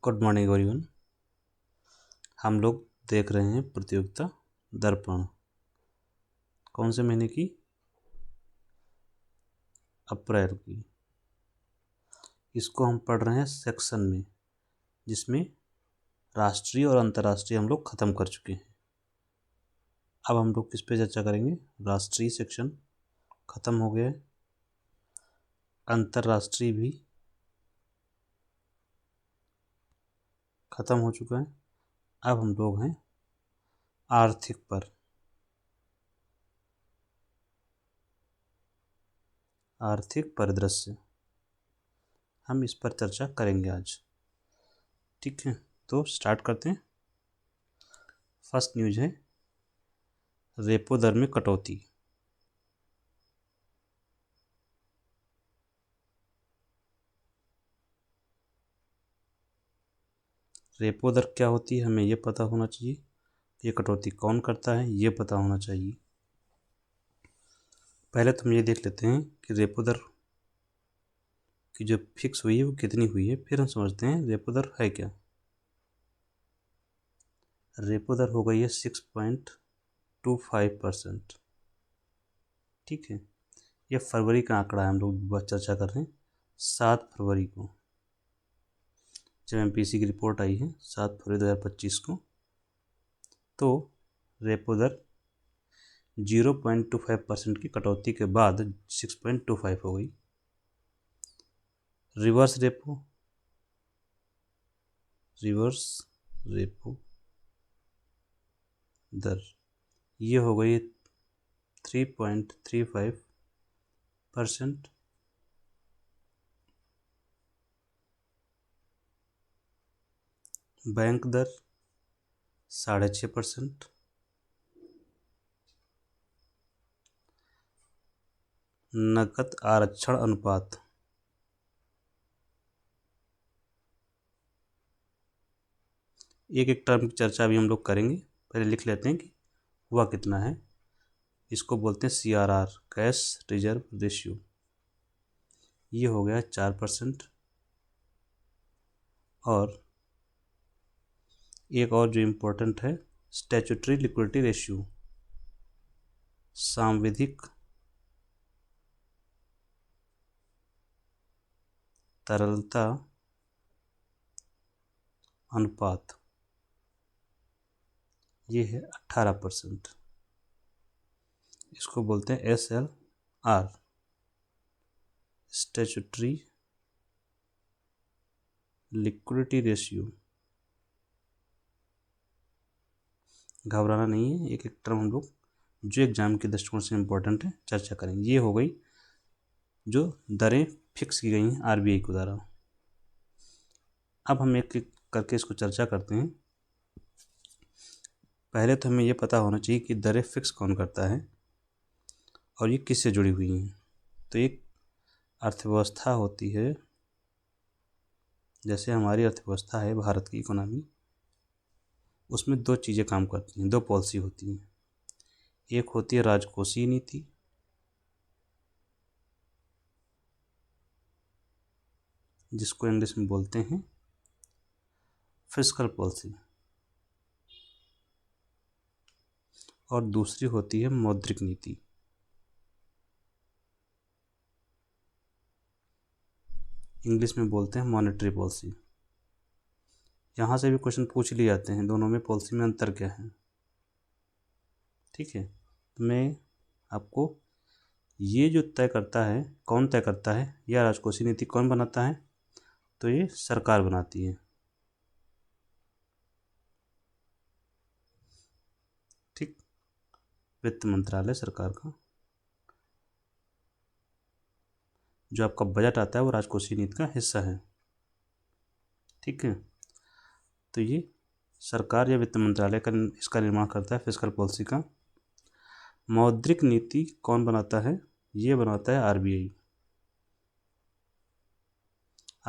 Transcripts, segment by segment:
Good morning everyone. हम लोग देख रहे हैं प्रतियोगिता दर्पण। कौन से महीने की? अप्रैल की। इसको हम पढ़ रहे हैं सेक्शन में, जिसमें राष्ट्रीय और अंतर्राष्ट्रीय हम लोग ख़त्म कर चुके हैं। अब हम लोग किस पे चर्चा करेंगे? राष्ट्रीय सेक्शन ख़त्म हो गया है, अंतर्राष्ट्रीय भी ख़त्म हो चुका है। अब हम लोग हैं आर्थिक पर। आर्थिक परिदृश्य हम इस पर चर्चा करेंगे आज। ठीक है, तो स्टार्ट करते हैं। फर्स्ट न्यूज़ है रेपो दर में कटौती। रेपो दर क्या होती है हमें ये पता होना चाहिए। ये कटौती कौन करता है ये पता होना चाहिए। पहले तो हम ये देख लेते हैं कि रेपो दर की जो फिक्स हुई है वो कितनी हुई है, फिर हम समझते हैं रेपो दर है क्या। रेपो दर हो गई है 6.25%। ठीक है, ये फरवरी का आंकड़ा है, हम लोग चर्चा कर रहे हैं 7 फरवरी को, जब MPC की रिपोर्ट आई है 7 फरवरी 2025 को। तो रेपो दर 0.25% की कटौती के बाद 6.25 हो गई। रिवर्स रेपो दर ये हो गई 3.35%। बैंक दर 6.5%। नकद आरक्षण अनुपात एक एक टर्म की चर्चा अभी हम लोग करेंगे, पहले लिख लेते हैं कि हुआ कितना है। इसको बोलते हैं CRR, कैश रिजर्व रेशियो। ये हो गया 4%। और एक और जो इम्पोर्टेंट है स्टैट्यूटरी लिक्विडिटी रेशियो, सांविधिक तरलता अनुपात, ये है 18%। इसको बोलते हैं SLR, स्टैट्यूटरी लिक्विडिटी रेशियो। घबराना नहीं है, एक एक टर्म हम लोग जो एग्जाम के दृष्टिकोण से इम्पोर्टेंट है चर्चा करेंगे। ये हो गई जो दरें फिक्स की गई हैं RBI के द्वारा। अब हम एक एक करके इसको चर्चा करते हैं। पहले तो हमें ये पता होना चाहिए कि दरें फिक्स कौन करता है और ये किससे जुड़ी हुई हैं। तो एक अर्थव्यवस्था होती है, जैसे हमारी अर्थव्यवस्था है भारत की इकोनॉमी, उसमें दो चीज़ें काम करती हैं, दो पॉलिसी होती हैं। एक होती है राजकोषीय नीति, जिसको इंग्लिश में बोलते हैं फिस्कल पॉलिसी, और दूसरी होती है मौद्रिक नीति। इंग्लिश में बोलते हैं मॉनेटरी पॉलिसी। यहाँ से भी क्वेश्चन पूछ लिए जाते हैं, दोनों में पॉलिसी में अंतर क्या है। ठीक है, तो मैं आपको ये जो तय करता है, कौन तय करता है, या राजकोषीय नीति कौन बनाता है, तो ये सरकार बनाती है। ठीक, वित्त मंत्रालय सरकार का जो आपका बजट आता है वो राजकोषीय नीति का हिस्सा है। ठीक है, तो ये सरकार या वित्त मंत्रालय का इसका निर्माण करता है, फिस्कल पॉलिसी का। मौद्रिक नीति कौन बनाता है? ये बनाता है RBI।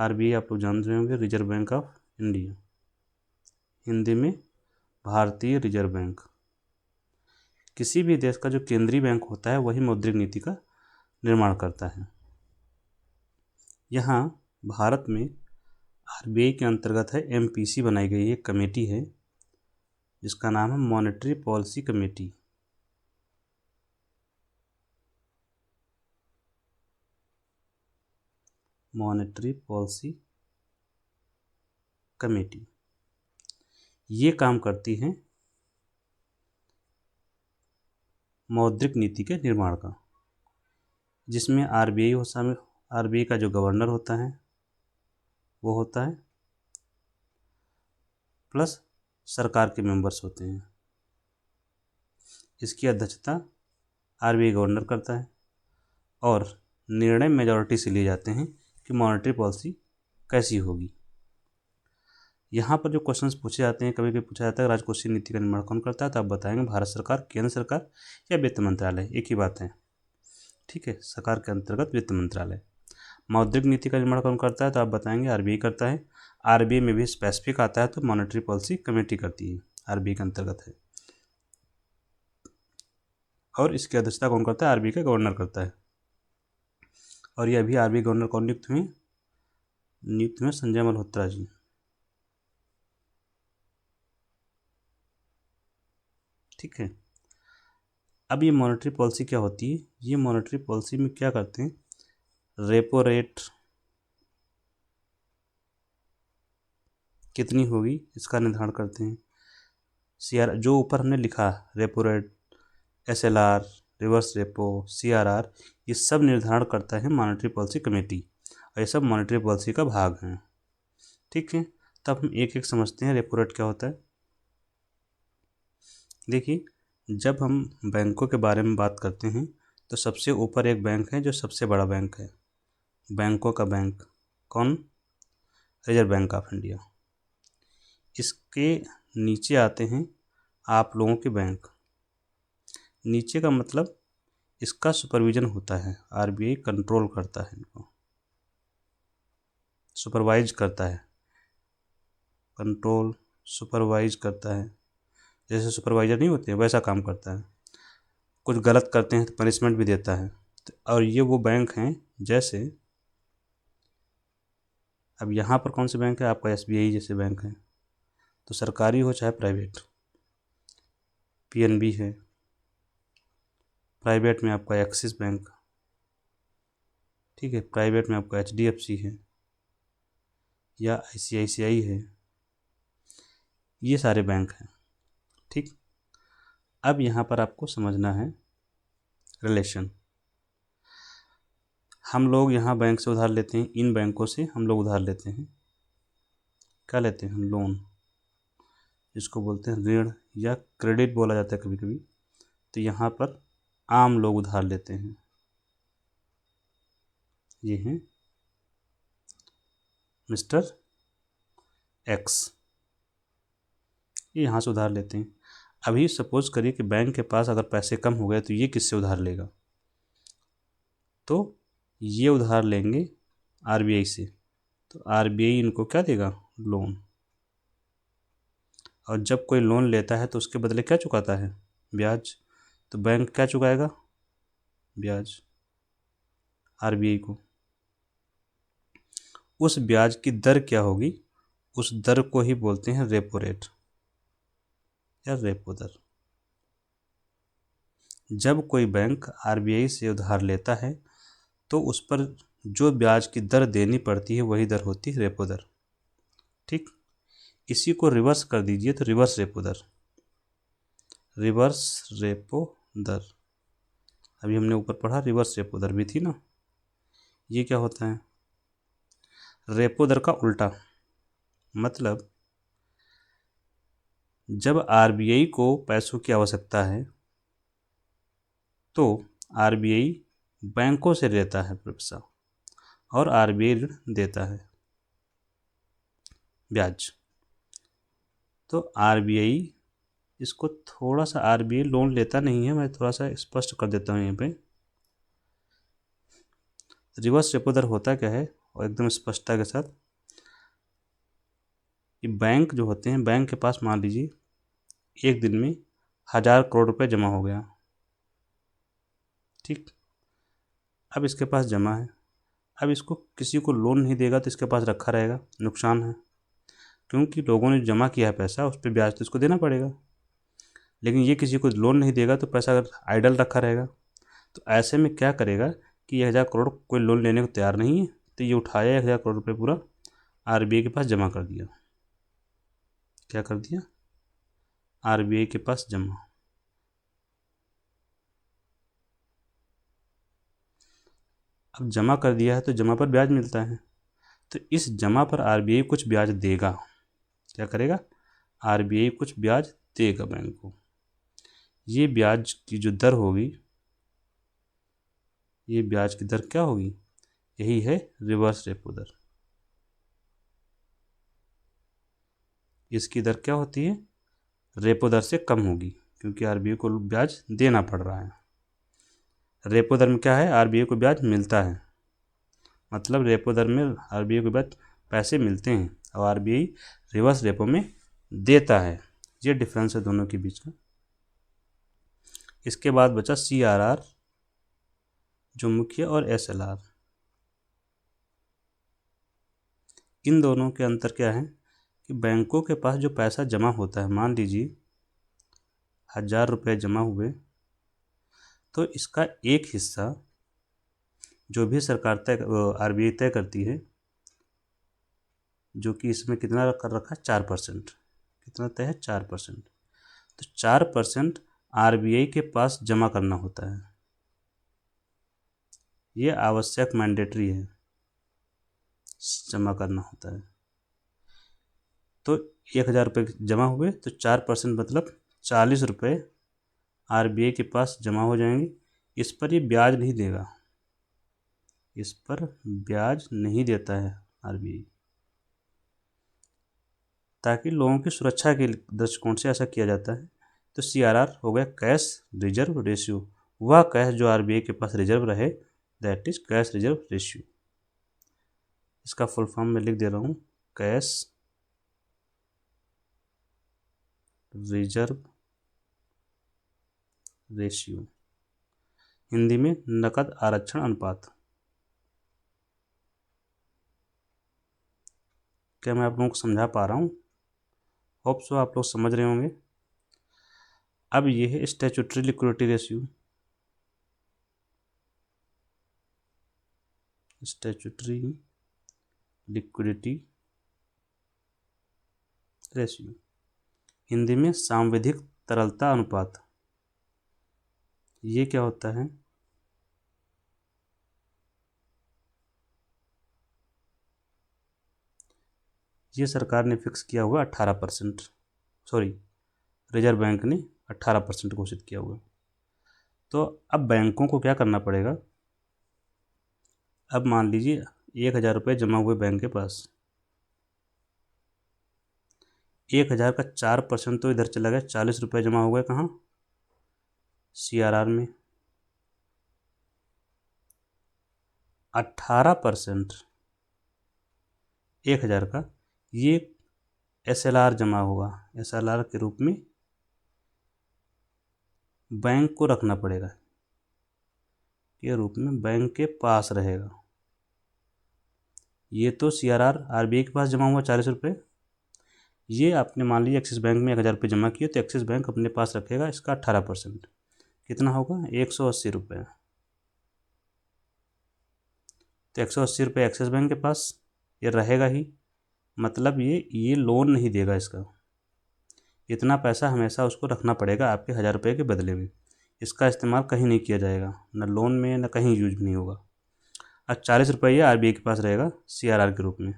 RBI आप लोग जान रहे होंगे, reserve bank of India, Hindi में भारतीय रिजर्व बैंक। किसी भी देश का जो केंद्रीय बैंक होता है वही मौद्रिक नीति का निर्माण करता है। यहाँ भारत में आरबीआई के अंतर्गत है एमपीसी बनाई गई एक कमेटी है जिसका नाम है monetary policy committee. Monetary policy committee ये काम करती है मौद्रिक नीति के निर्माण का, जिसमें आरबीआई हो शामिल। आरबीआई का जो गवर्नर होता है वो होता है, प्लस सरकार के मेंबर्स होते हैं। इसकी अध्यक्षता आरबीआई गवर्नर करता है और निर्णय मेजॉरिटी से लिए जाते हैं कि मॉनेटरी पॉलिसी कैसी होगी। यहाँ पर जो क्वेश्चंस पूछे जाते हैं, कभी कभी पूछा जाता है राजकोषीय नीति का निर्माण कौन करता है, तो आप बताएंगे भारत सरकार, केंद्र सरकार या वित्त मंत्रालय, एक ही बात है। ठीक है, सरकार के अंतर्गत वित्त मंत्रालय। मौद्रिक नीति का निर्माण कौन करता है, तो आप बताएंगे आरबीआई करता है। आरबीआई में भी स्पेसिफिक आता है तो मॉनेटरी पॉलिसी कमेटी करती है, आरबीआई के अंतर्गत है। और इसकी अध्यक्षता कौन करता है, आरबीआई का गवर्नर करता है। और ये अभी आरबीआई गवर्नर कौन नियुक्त हुए संजय मल्होत्रा जी। ठीक है, अब ये मॉनेटरी पॉलिसी क्या होती है, ये मॉनेटरी पॉलिसी में क्या करते हैं, रेपो रेट कितनी होगी इसका निर्धारण करते हैं। सीआर जो ऊपर हमने लिखा, repo rate, SLR, reverse repo, CRR, ये सब निर्धारण करता है मॉनेटरी पॉलिसी कमेटी और ये सब मॉनेटरी पॉलिसी का भाग हैं। ठीक है, तब हम एक एक समझते हैं रेपो रेट क्या होता है। देखिए, जब हम बैंकों के बारे में बात करते हैं तो सबसे ऊपर एक बैंक है जो सबसे बड़ा बैंक है, बैंकों का बैंक, कौन, रिजर्व बैंक ऑफ इंडिया। इसके नीचे आते हैं आप लोगों के बैंक। नीचे का मतलब इसका सुपरविजन होता है, आरबीआई कंट्रोल करता है इनको, सुपरवाइज करता है, कंट्रोल सुपरवाइज करता है। जैसे सुपरवाइजर नहीं होते वैसा काम करता है। कुछ गलत करते हैं तो पनिशमेंट भी देता है। और ये वो बैंक हैं, जैसे अब यहाँ पर कौन से बैंक है, आपका एसबीआई जैसे बैंक है, तो सरकारी हो चाहे प्राइवेट। पीएनबी है, प्राइवेट में आपका एक्सिस बैंक। ठीक है, प्राइवेट में आपका एचडीएफसी है या आईसीआईसीआई है, ये सारे बैंक हैं। ठीक, अब यहाँ पर आपको समझना है रिलेशन। हम लोग यहाँ बैंक से उधार लेते हैं, इन बैंकों से हम लोग उधार लेते हैं, क्या लेते हैं, लोन, जिसको बोलते हैं ऋण या क्रेडिट बोला जाता है कभी कभी। तो यहाँ पर आम लोग उधार लेते हैं, ये हैं मिस्टर एक्स, ये यहाँ से उधार लेते हैं। अभी सपोज करिए कि बैंक के पास अगर पैसे कम हो गए तो ये किससे उधार लेगा, तो ये उधार लेंगे आरबीआई से, तो आरबीआई इनको क्या देगा, लोन। और जब कोई लोन लेता है तो उसके बदले क्या चुकाता है, ब्याज। तो बैंक क्या चुकाएगा, ब्याज, आरबीआई को। उस ब्याज की दर क्या होगी, उस दर को ही बोलते हैं रेपो रेट या रेपो दर। जब कोई बैंक आरबीआई से उधार लेता है तो उस पर जो ब्याज की दर देनी पड़ती है वही दर होती है रेपो दर। ठीक, इसी को रिवर्स कर दीजिए तो रिवर्स रेपो दर, रिवर्स रेपो दर। अभी हमने ऊपर पढ़ा रिवर्स रेपो दर भी थी ना, ये क्या होता है, रेपो दर का उल्टा। मतलब जब आरबीआई को पैसों की आवश्यकता है तो आरबीआई बैंकों से लेता है पैसा और आरबीआई ऋण देता है, ब्याज। तो आरबीआई इसको थोड़ा सा, आरबीआई लोन लेता नहीं है, मैं थोड़ा सा स्पष्ट कर देता हूँ यहाँ पे। रिवर्स रेपो दर होता क्या है और एकदम स्पष्टता के साथ, ये बैंक जो होते हैं, बैंक के पास मान लीजिए एक दिन में 1000 करोड़ रुपए जमा हो गया। ठीक, अब इसके पास जमा है, अब इसको किसी को लोन नहीं देगा तो इसके पास रखा रहेगा, नुकसान है, क्योंकि लोगों ने जमा किया है पैसा, उस पर ब्याज तो इसको देना पड़ेगा। लेकिन ये किसी को लोन नहीं देगा तो पैसा अगर आइडल रखा रहेगा, तो ऐसे में क्या करेगा कि 1,000 करोड़ कोई लोन लेने को तैयार नहीं है, तो ये उठाया 1,000 करोड़ रुपये पूरा आरबीआई के पास जमा कर दिया। क्या कर दिया? आरबीआई के पास जमा। अब जमा कर दिया है तो जमा पर ब्याज मिलता है, तो इस जमा पर आरबीआई कुछ ब्याज देगा। क्या करेगा? आरबीआई कुछ ब्याज देगा बैंक को। ये ब्याज की जो दर होगी, ये ब्याज की दर क्या होगी? यही है रिवर्स रेपो दर। इसकी दर क्या होती है? रेपो दर से कम होगी, क्योंकि आरबीआई को ब्याज देना पड़ रहा है। रेपो दर में क्या है? आरबीआई को ब्याज मिलता है, मतलब रेपो दर में आरबीआई को ब्याज पैसे मिलते हैं और आरबीआई रिवर्स रेपो में देता है। ये डिफरेंस है दोनों के बीच का। इसके बाद बचा सीआरआर जो मुख्य और एसएलआर। इन दोनों के अंतर क्या है कि बैंकों के पास जो पैसा जमा होता है, मान लीजिए 1,000 रुपये जमा हुए, तो इसका एक हिस्सा जो भी सरकार आरबीआई तय करती है, जो कि इसमें कितना कर रखा है? 4%। कितना तय है? 4%। तो 4% आरबीआई के पास जमा करना होता है। ये आवश्यक मैंडेटरी है, जमा करना होता है। तो 1,000 रुपये जमा हुए तो 4% मतलब 40 रुपये आरबीआई के पास जमा हो जाएंगे। इस पर ये ब्याज नहीं देगा, इस पर ब्याज नहीं देता है आरबीआई, ताकि लोगों की सुरक्षा के दृष्टिकोण से ऐसा किया जाता है। तो सीआरआर हो गया कैश रिजर्व रेशियो, वह कैश जो आरबीआई के पास रिजर्व रहे, that is cash reserve ratio. इसका फुल फॉर्म में लिख दे रहा हूँ, कैश रिजर्व रेशियो, हिंदी में नकद आरक्षण अनुपात। क्या मैं आप लोगों को समझा पा रहा हूँ? होप सो आप लोग समझ रहे होंगे। अब ये है statutory liquidity ratio. Statutory liquidity ratio, Hindi में सांविधिक तरलता अनुपात। ये क्या होता है? ये सरकार ने फिक्स किया हुआ 18%, सॉरी रिजर्व बैंक ने 18% घोषित किया हुआ। तो अब बैंकों को क्या करना पड़ेगा? अब मान लीजिए 1,000 रुपये जमा हुए बैंक के पास, 1,000 का 4% तो इधर चला गया, 40 रुपये जमा हो गए कहाँ? सीआरआर में। 18% 1,000 का, ये एसएलआर जमा होगा, एसएलआर के रूप में बैंक को रखना पड़ेगा, के रूप में बैंक के पास रहेगा। ये तो सीआरआर आरबीआई के पास जमा हुआ 40 रुपये, ये आपने मान लीजिए एक्सिस बैंक में 1,000 रुपये जमा किए, तो एक्सिस बैंक अपने पास रखेगा इसका 18%। कितना होगा? 180 रुपये। तो 180 रुपये एक्सिस बैंक के पास ये रहेगा ही, मतलब ये लोन नहीं देगा इसका, इतना पैसा हमेशा उसको रखना पड़ेगा आपके 1,000 रुपये के बदले में। इसका इस्तेमाल कहीं नहीं किया जाएगा, न लोन में न कहीं यूज नहीं होगा। अब 40 रुपये आरबीआई के पास रहेगा सीआरआर के रूप में।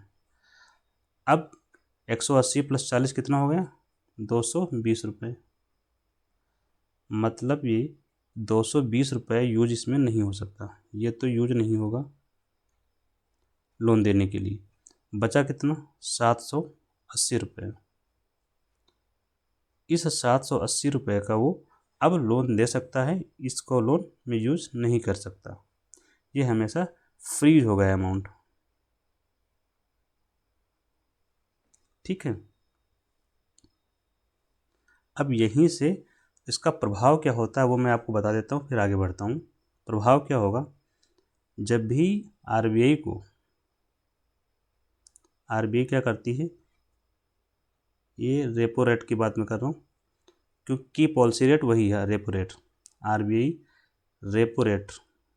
अब 180 + 40 कितना हो गया? 220 रुपये। मतलब ये 220 रुपये यूज इसमें नहीं हो सकता, ये तो यूज नहीं होगा लोन देने के लिए। बचा कितना? 780 रुपये। इस 780 रुपये का वो अब लोन दे सकता है, इसको लोन में यूज नहीं कर सकता, ये हमेशा फ्रीज हो गया अमाउंट। ठीक है। अब यहीं से इसका प्रभाव क्या होता है वो मैं आपको बता देता हूँ, फिर आगे बढ़ता हूँ। प्रभाव क्या होगा जब भी आरबीआई क्या करती है, ये रेपो रेट की बात मैं कर रहा हूँ क्योंकि पॉलिसी रेट वही है repo rate. RBI repo rate,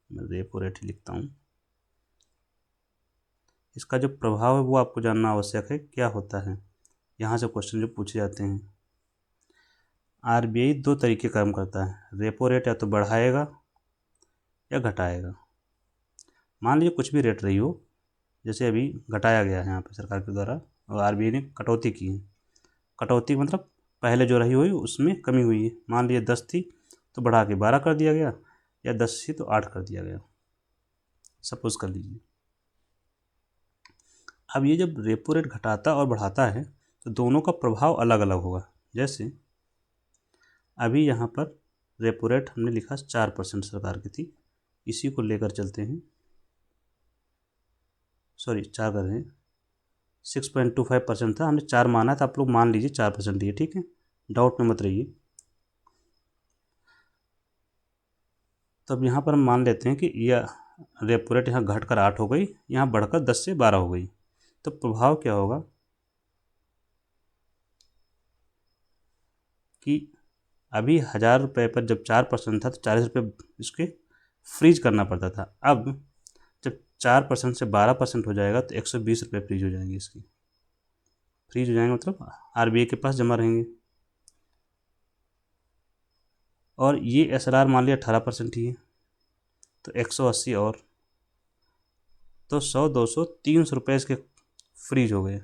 मैं रेपो रेट ही लिखता हूँ। इसका जो प्रभाव है वो आपको जानना आवश्यक है, क्या होता है। यहाँ से क्वेश्चन जो पूछे जाते हैं, आरबीआई दो तरीके काम करता है। रेपो रेट या तो बढ़ाएगा या घटाएगा। मान लीजिए कुछ भी रेट रही हो, जैसे अभी घटाया गया है यहाँ पे सरकार के द्वारा और आरबीआई ने कटौती की है। कटौती मतलब पहले जो रही हुई उसमें कमी हुई है। मान लीजिए 10 थी तो बढ़ा के 12 कर दिया गया, या 10 थी तो 8 कर दिया गया, सपोज कर लीजिए। अब ये जब रेपो रेट घटाता और बढ़ाता है तो दोनों का प्रभाव अलग अलग होगा। जैसे अभी यहाँ पर रेपो रेट हमने लिखा 4% सरकार की थी, इसी को लेकर चलते हैं, सॉरी 4 कर रहे हैं, 6.25% था, हमने 4 माना था, आप लोग मान लीजिए 4% ही है, ठीक है, डाउट में मत रहिए। तो अब यहाँ पर हम मान लेते हैं कि यह रेपो रेट यहाँ घटकर 8 हो गई, यहाँ बढ़कर 10 से 12 हो गई। तो प्रभाव क्या होगा कि अभी 1000 रुपये पर जब 4% था तो 40 रुपये इसके फ्रीज करना पड़ता था। अब जब 4% से 12% हो जाएगा तो 120 रुपये फ्रीज हो जाएंगे, इसकी फ्रीज हो जाएंगे मतलब आरबीआई के पास जमा रहेंगे। और ये एसएलआर मान लिया 18% ही है तो 180 और तो 100, 200, 300 रुपये इसके फ्रीज हो गए।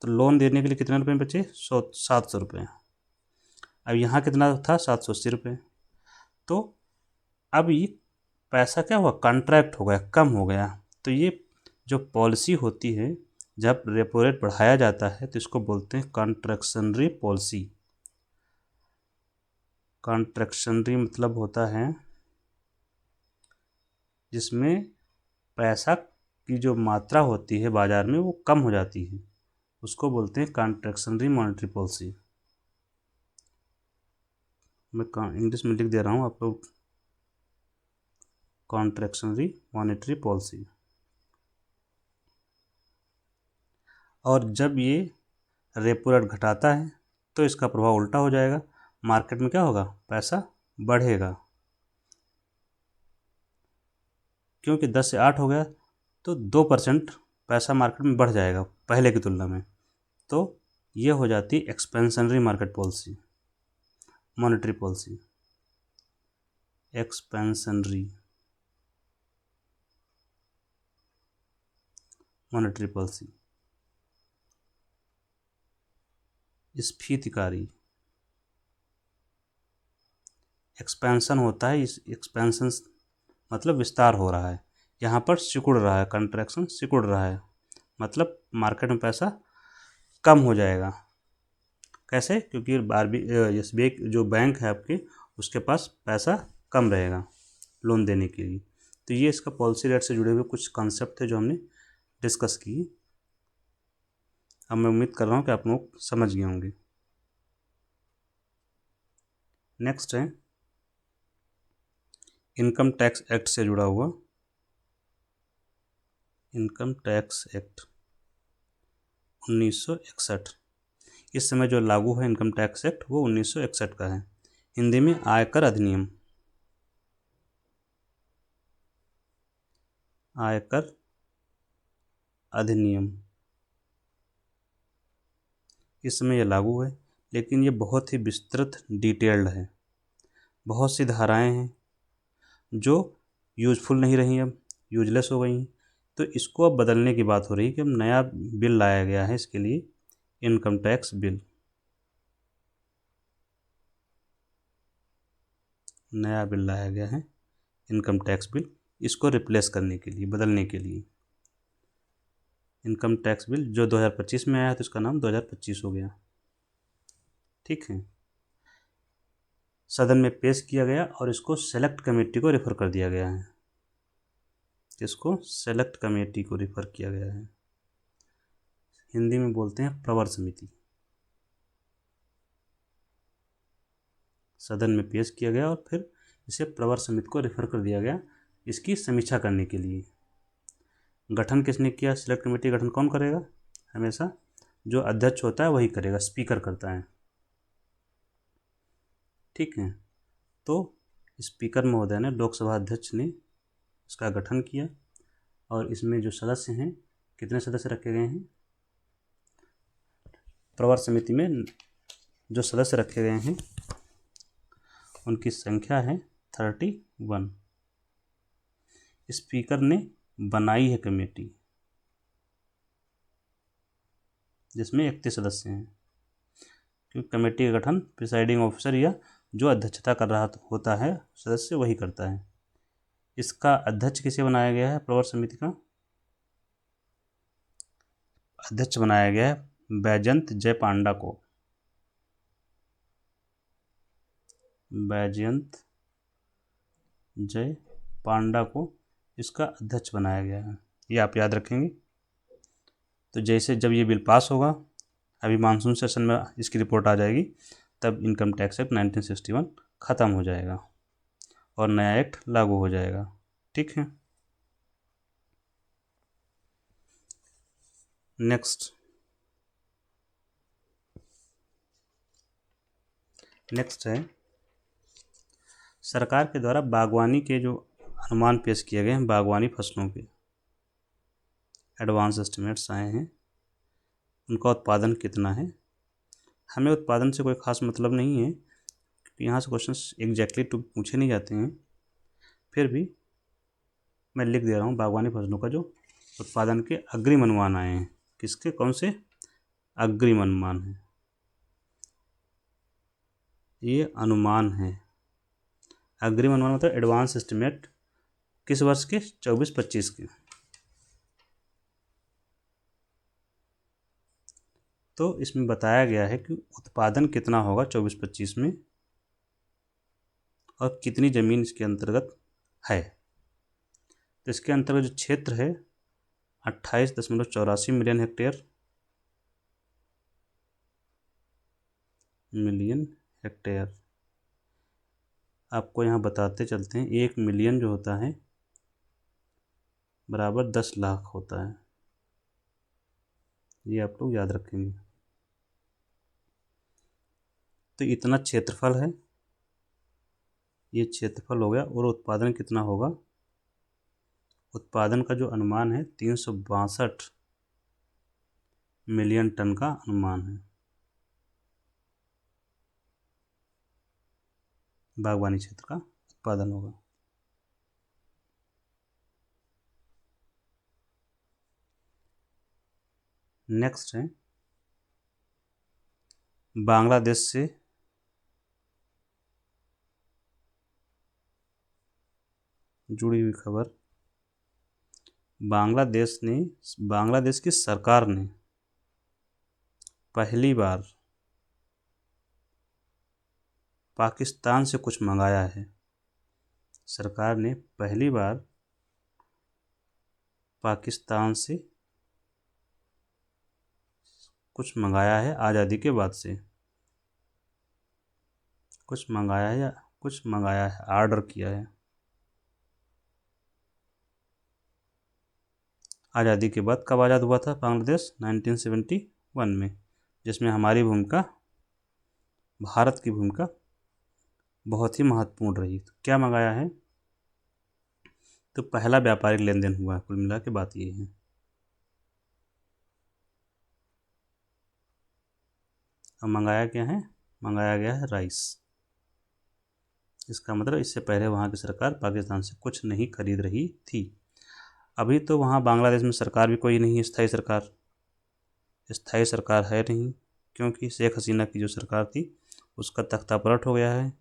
तो लोन देने के लिए कितने रुपये बचे? 700 रुपये। अब यहाँ कितना था? 780 रुपये। तो अब ये पैसा क्या हुआ? कॉन्ट्रैक्ट हो गया, कम हो गया। तो ये जो पॉलिसी होती है, जब रेपो रेट बढ़ाया जाता है तो इसको बोलते हैं कॉन्ट्रैक्शनरी पॉलिसी। कॉन्ट्रैक्शनरी मतलब होता है जिसमें पैसा की जो मात्रा होती है बाजार में वो कम हो जाती है, उसको बोलते हैं कॉन्ट्रैक्शनरी मॉनेटरी पॉलिसी। मैं इंग्लिश में लिख दे रहा हूँ आप लोग, कॉन्ट्रैक्शनरी मॉनेटरी पॉलिसी। और जब ये रेपो रेट घटाता है तो इसका प्रभाव उल्टा हो जाएगा, मार्केट में क्या होगा? पैसा बढ़ेगा, क्योंकि 10 से 8 हो गया तो 2% पैसा मार्केट में बढ़ जाएगा पहले की तुलना में। तो ये हो जाती expansionary market policy, monetary policy, expansionary monetary policy. स्फीतिकारी, एक्सपेंशन होता है, इस एक्सपेंशन मतलब विस्तार हो रहा है, यहाँ पर सिकुड़ रहा है, कंट्रैक्शन सिकुड़ रहा है, मतलब मार्केट में पैसा कम हो जाएगा। कैसे? क्योंकि एसबीआई जो बैंक है आपके, उसके पास पैसा कम रहेगा लोन देने के लिए। तो ये इसका पॉलिसी रेट से जुड़े हुए कुछ कॉन्सेप्ट थे जो हमने डिस्कस किए। अब मैं उम्मीद कर रहा हूँ कि आप लोग समझ गए होंगे। नेक्स्ट है इनकम टैक्स एक्ट से जुड़ा हुआ, इनकम टैक्स एक्ट 1961। इस समय जो लागू है इनकम टैक्स एक्ट वो 1961 का है। हिंदी में आयकर अधिनियम, आयकर अधिनियम इस समय ये लागू है, लेकिन ये बहुत ही विस्तृत डिटेल्ड है। बहुत सी धाराएं हैं जो यूजफुल नहीं रही, अब यूजलेस हो गई। तो इसको अब बदलने की बात हो रही है कि अब नया बिल लाया गया है इसके लिए, इनकम टैक्स बिल, नया बिल लाया गया है इनकम टैक्स बिल, इसको रिप्लेस करने के लिए, बदलने के लिए। इनकम टैक्स बिल जो 2025 में आया तो इसका नाम 2025 हो गया, ठीक है। सदन में पेश किया गया और इसको सेलेक्ट कमेटी को रेफर कर दिया गया है, इसको सेलेक्ट कमेटी को रेफर किया गया है। हिंदी में बोलते हैं प्रवर समिति। सदन में पेश किया गया और फिर इसे प्रवर समिति को रेफर कर दिया गया, इसकी समीक्षा करने के लिए। गठन किसने किया? सिलेक्ट कमेटी गठन कौन करेगा? हमेशा जो अध्यक्ष होता है वही करेगा, स्पीकर करता है। ठीक है, तो स्पीकर महोदय ने, लोकसभा अध्यक्ष ने इसका गठन किया और इसमें जो सदस्य हैं, कितने सदस्य रखे गए हैं? प्रवर समिति में जो सदस्य रखे गए हैं उनकी संख्या है 31। स्पीकर ने बनाई है कमेटी जिसमें 31 सदस्य हैं, क्योंकि कमेटी का गठन प्रिसाइडिंग ऑफिसर या जो अध्यक्षता कर रहा होता है सदस्य वही करता है। इसका अध्यक्ष किसे बनाया गया है? प्रवर समिति का अध्यक्ष बनाया गया है बैजयंत जय पांडा को। बैजयंत जय पांडा को इसका अध्यक्ष बनाया गया है, ये आप याद रखेंगे। तो जैसे जब ये बिल पास होगा, अभी मानसून सेशन में इसकी रिपोर्ट आ जाएगी, तब इनकम टैक्स एक्ट 1961 ख़त्म हो जाएगा और नया एक्ट लागू हो जाएगा। ठीक है, नेक्स्ट है सरकार के द्वारा बागवानी के जो अनुमान पेश किए गए हैं, बागवानी फसलों के एडवांस एस्टिमेट्स आए हैं, उनका उत्पादन कितना है। हमें उत्पादन से कोई ख़ास मतलब नहीं है क्योंकि यहाँ से क्वेश्चंस एग्जैक्टली टू पूछे नहीं जाते हैं, फिर भी मैं लिख दे रहा हूँ बागवानी फसलों का जो उत्पादन के अग्रिम अनुमान आए हैं। किसके? कौन से अग्रिम अनुमान है? ये अनुमान है, अग्रिम अनुमान मतलब एडवांस एस्टिमेट। किस वर्ष के? 24-25 के। तो इसमें बताया गया है कि उत्पादन कितना होगा 24-25 में और कितनी ज़मीन इसके अंतर्गत है। तो इसके अंतर्गत जो क्षेत्र है 28.84 मिलियन हेक्टेयर। आपको यहाँ बताते चलते हैं, 1 मिलियन जो होता है बराबर 10 लाख होता है, ये आप लोग याद रखेंगे। तो इतना क्षेत्रफल है, ये क्षेत्रफल हो गया। और उत्पादन कितना होगा? उत्पादन का जो अनुमान है 362 मिलियन टन का अनुमान है बागवानी क्षेत्र का उत्पादन होगा। नेक्स्ट है बांग्लादेश से जुड़ी हुई खबर। बांग्लादेश की सरकार ने पहली बार पाकिस्तान से कुछ मंगाया है। सरकार ने पहली बार पाकिस्तान से कुछ मंगाया है, आज़ादी के बाद से कुछ मंगाया है या कुछ मंगाया है, ऑर्डर किया है आज़ादी के बाद। कब आज़ाद हुआ था बांग्लादेश? 1971 में, जिसमें हमारी भूमिका, भारत की भूमिका बहुत ही महत्वपूर्ण रही। तो क्या मंगाया है? तो पहला व्यापारिक लेन देन हुआ है, कुल मिला के बात ये है। अब मंगाया क्या है? मंगाया गया है राइस। इसका मतलब इससे पहले वहाँ की सरकार पाकिस्तान से कुछ नहीं खरीद रही थी। अभी तो वहाँ बांग्लादेश में सरकार भी कोई नहीं है, स्थायी सरकार है नहीं, क्योंकि शेख हसीना की जो सरकार थी उसका तख्ता पलट हो गया है।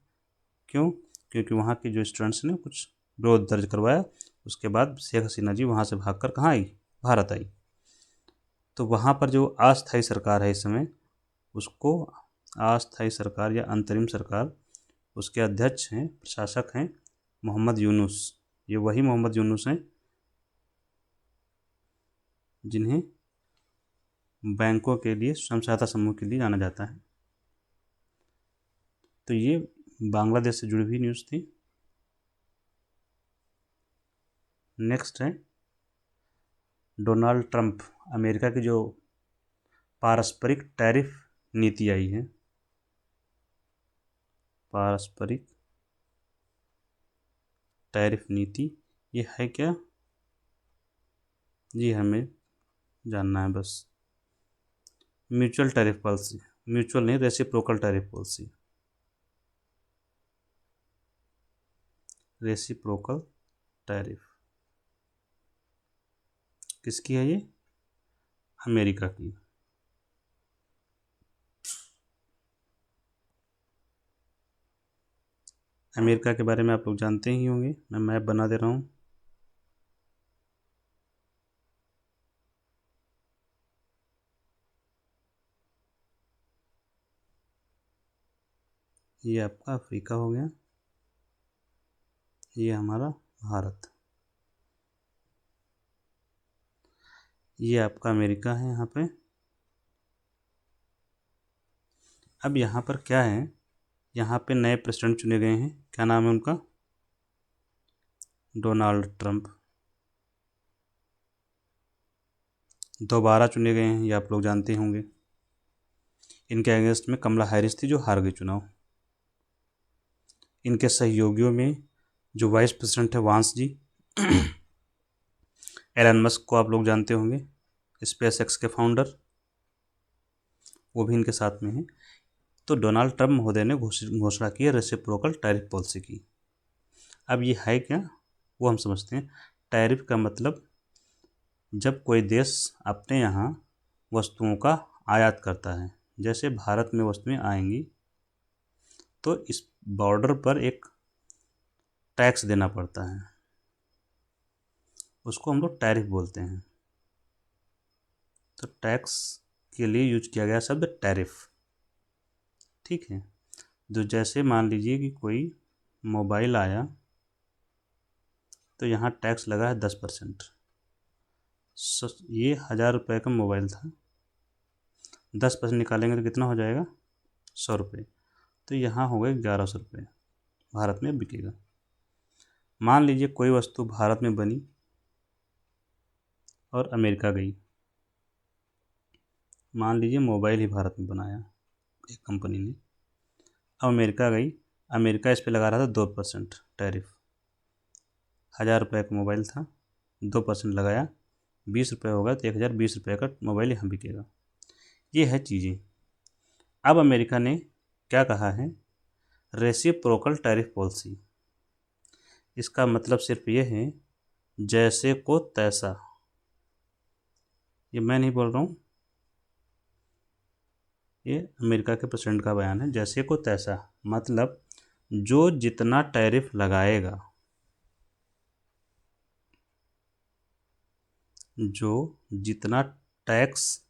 क्यों? क्योंकि वहाँ के जो स्टूडेंट्स ने कुछ विरोध दर्ज करवाया, उसके बाद शेख हसीना जी वहाँ से भागकर कहाँ आई? भारत आई। तो वहाँ पर जो अस्थायी सरकार है इस समय, उसको अस्थायी सरकार या अंतरिम सरकार, उसके अध्यक्ष हैं, प्रशासक हैं मोहम्मद यूनुस। ये वही मोहम्मद यूनुस हैं जिन्हें बैंकों के लिए, स्वयं सहायता समूह के लिए जाना जाता है। तो ये बांग्लादेश से जुड़ी हुई न्यूज़ थी। नेक्स्ट है डोनाल्ड ट्रंप, अमेरिका की जो पारस्परिक टैरिफ नीति आई है, पारस्परिक टैरिफ नीति, ये है क्या? जी हमें जानना है बस। म्यूचुअल टैरिफ पॉलिसी, म्यूचुअल नहीं, reciprocal tariff policy, reciprocal tariff किसकी है ये? अमेरिका की। अमेरिका के बारे में आप लोग जानते ही होंगे, मैं मैप बना दे रहा हूँ। ये आपका अफ्रीका हो गया, ये हमारा भारत, ये आपका अमेरिका है यहाँ पे। अब यहाँ पर क्या है, यहाँ पे नए प्रेसिडेंट चुने गए हैं, क्या नाम है उनका? Donald Trump. दोबारा चुने गए हैं, ये आप लोग जानते होंगे। इनके अगेंस्ट में कमला हैरिस थी जो हार गई चुनाव। इनके सहयोगियों में जो वाइस प्रेसिडेंट है वांस जी, एलन मस्क को आप लोग जानते होंगे, स्पेस एक्स के फाउंडर, वो भी इनके साथ में हैं। तो डोनाल्ड ट्रंप महोदय ने घोषणा की है रेसिप्रोकल टैरिफ पॉलिसी की। अब ये है क्या, वो हम समझते हैं। टैरिफ का मतलब जब कोई देश अपने यहाँ वस्तुओं का आयात करता है, जैसे भारत में वस्तुएं आएंगी तो इस बॉर्डर पर एक टैक्स देना पड़ता है, उसको हम लोग टैरिफ बोलते हैं। तो टैक्स के लिए यूज किया गया शब्द टैरिफ, ठीक है। जो जैसे मान लीजिए कि कोई मोबाइल आया तो यहाँ टैक्स लगा है 10%। ये 1000 रुपये का मोबाइल था, 10% निकालेंगे तो कितना हो जाएगा? 100 रुपये। तो यहाँ हो गए 1100 रुपये, भारत में बिकेगा। मान लीजिए कोई वस्तु भारत में बनी और अमेरिका गई, मान लीजिए मोबाइल ही भारत में बनाया एक कंपनी ने, अब अमेरिका गई, अमेरिका इस पर लगा रहा था 2% टैरिफ। 1000 रुपये का मोबाइल था, 2% लगाया, 20 रुपये होगा तो 1020 रुपये का मोबाइल यहाँ बिकेगा। ये है चीज़ें। अब अमेरिका ने क्या कहा है? Reciprocal tariff policy. इसका मतलब सिर्फ ये है जैसे को तैसा, ये मैं नहीं बोल रहा हूँ, ये अमेरिका के प्रेसिडेंट का बयान है। जैसे को तैसा मतलब जो जितना टैरिफ लगाएगा, जो जितना टैक्स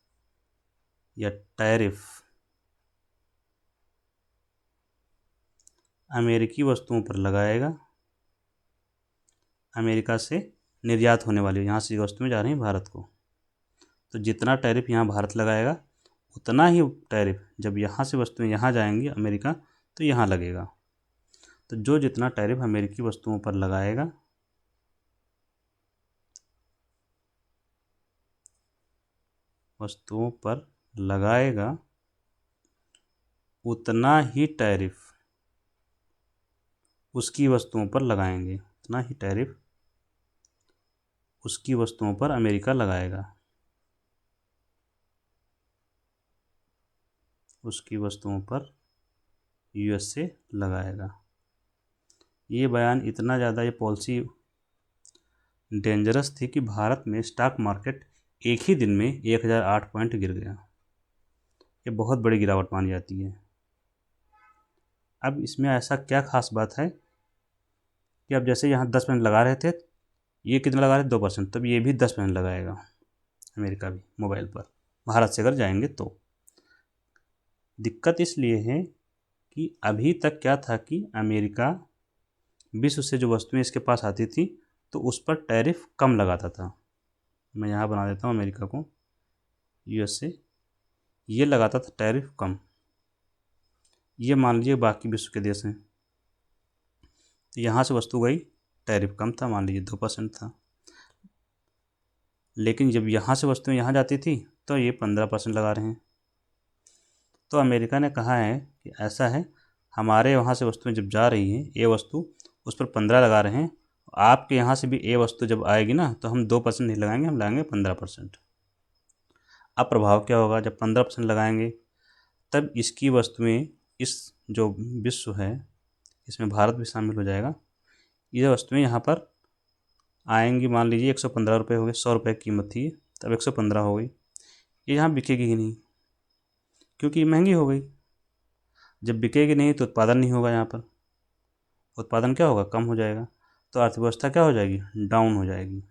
या टैरिफ अमेरिकी वस्तुओं पर लगाएगा, अमेरिका से निर्यात होने वाली, यहाँ से वस्तुएं जा रही हैं भारत को, तो जितना टैरिफ यहाँ भारत लगाएगा उतना ही टैरिफ जब यहाँ से वस्तुएं यहाँ जाएंगी अमेरिका तो यहाँ लगेगा। तो जो जितना टैरिफ अमेरिकी वस्तुओं पर लगाएगा, वस्तुओं पर लगाएगा, उतना ही टैरिफ उसकी वस्तुओं पर लगाएंगे, उतना ही टैरिफ उसकी वस्तुओं पर अमेरिका लगाएगा, उसकी वस्तुओं पर यूएसए लगाएगा। ये बयान इतना ज़्यादा, ये पॉलिसी डेंजरस थी कि भारत में स्टॉक मार्केट एक ही दिन में 1008 पॉइंट गिर गया। ये बहुत बड़ी गिरावट मानी जाती है। अब इसमें ऐसा क्या खास बात है कि अब जैसे यहाँ 10% लगा रहे थे, ये कितना लगा रहे थे? 2%, तब ये भी 10% लगाएगा अमेरिका भी मोबाइल पर, भारत से अगर जाएंगे तो। दिक्कत इसलिए है कि अभी तक क्या था कि अमेरिका विश्व से जो वस्तुएं इसके पास आती थी तो उस पर टैरिफ कम लगाता था। मैं यहाँ बना देता हूँ अमेरिका को, यूएसए, ये लगाता था टैरिफ कम। ये मान लीजिए बाकी विश्व के देश हैं, तो यहाँ से वस्तु गई, टैरिफ कम था, मान लीजिए 2% था। लेकिन जब यहाँ से वस्तुएं यहाँ जाती थी तो ये 15% लगा रहे हैं। तो अमेरिका ने कहा है कि ऐसा है, हमारे वहाँ से वस्तुएं जब जा रही हैं, ए वस्तु, उस पर 15 लगा रहे हैं, आपके यहाँ से भी ए वस्तु जब आएगी ना तो हम 2% नहीं लगाएंगे, हम लगाएंगे 15%। अब प्रभाव क्या होगा, जब 15% लगाएंगे तब इसकी वस्तुएं, इस जो विश्व है इसमें भारत भी शामिल हो जाएगा, ये वस्तुएं यहाँ पर आएंगी। मान लीजिए 115 रुपये हो गए, 100 रुपये की कीमत थी, तब 115 हो गई। ये यहाँ बिकेगी ही नहीं क्योंकि महंगी हो गई। जब बिकेगी नहीं तो उत्पादन नहीं होगा, यहाँ पर उत्पादन क्या होगा, कम हो जाएगा। तो अर्थव्यवस्था क्या हो जाएगी, डाउन हो जाएगी।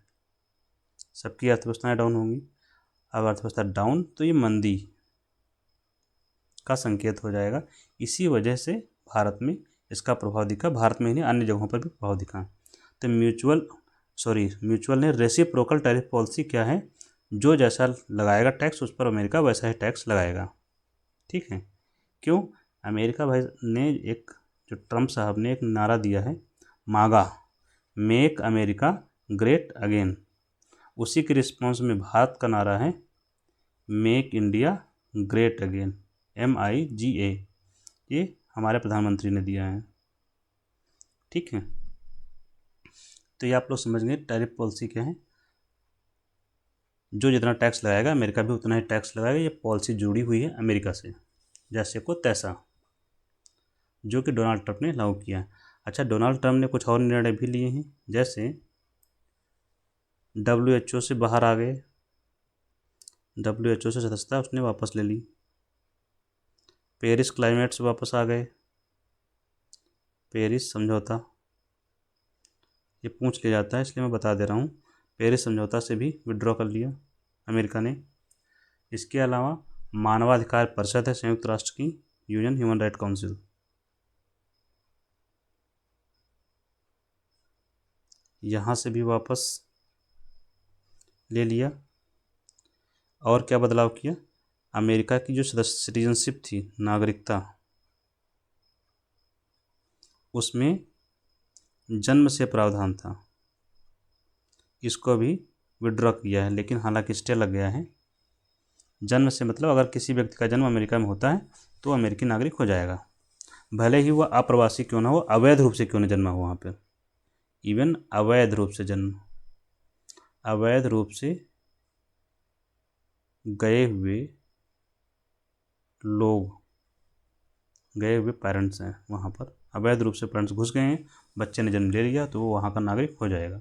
सबकी अर्थव्यवस्थाएं डाउन होंगी। अब अर्थव्यवस्था डाउन तो ये मंदी का संकेत हो जाएगा। इसी वजह से भारत में इसका प्रभाव दिखा, भारत में ही नहीं अन्य जगहों पर भी प्रभाव दिखा। तो म्यूचुअल ने रेसिप्रोकल टैरिफ पॉलिसी क्या है, जो जैसा लगाएगा टैक्स उस पर अमेरिका वैसा ही टैक्स लगाएगा। ठीक है, क्यों, अमेरिका भाई ने एक, जो ट्रम्प साहब ने एक नारा दिया है, मागा, मेक अमेरिका ग्रेट अगेन, उसी के रिस्पॉन्स में भारत का नारा है make India great again, MIGA, ये हमारे प्रधानमंत्री ने दिया है। ठीक है, तो ये आप लोग समझ गए टैरिफ पॉलिसी क्या है। जो जितना टैक्स लगाएगा अमेरिका भी उतना ही टैक्स लगाएगा। ये पॉलिसी जुड़ी हुई है अमेरिका से, जैसे को तैसा, जो कि डोनाल्ड ट्रंप ने लागू किया। अच्छा, डोनाल्ड ट्रंप ने कुछ और निर्णय भी लिए हैं, जैसे WHO से बाहर आ गए, WHO से सदस्यता उसने वापस ले ली। पेरिस क्लाइमेट से वापस आ गए, पेरिस समझौता, ये पूछ लिया जाता है इसलिए मैं बता दे रहा हूँ, पेरिस समझौता से भी विड्रॉ कर लिया अमेरिका ने। इसके अलावा मानवाधिकार परिषद है संयुक्त राष्ट्र की, यूएन ह्यूमन राइट काउंसिल, यहाँ से भी वापस ले लिया। और क्या बदलाव किया, अमेरिका की जो सिटीजनशिप थी, नागरिकता, उसमें जन्म से प्रावधान था, इसको भी विड्रॉ किया है, लेकिन हालांकि स्टे लग गया है। जन्म से मतलब अगर किसी व्यक्ति का जन्म अमेरिका में होता है तो अमेरिकी नागरिक हो जाएगा, भले ही वह अप्रवासी क्यों ना हो, अवैध रूप से क्यों ना जन्मा हो वहाँ पर, इवन अवैध रूप से जन्म, अवैध रूप से गए हुए लोग, गए हुए पेरेंट्स हैं वहाँ पर, अवैध रूप से पेरेंट्स घुस गए हैं, बच्चे ने जन्म ले लिया तो वो वहाँ का नागरिक हो जाएगा।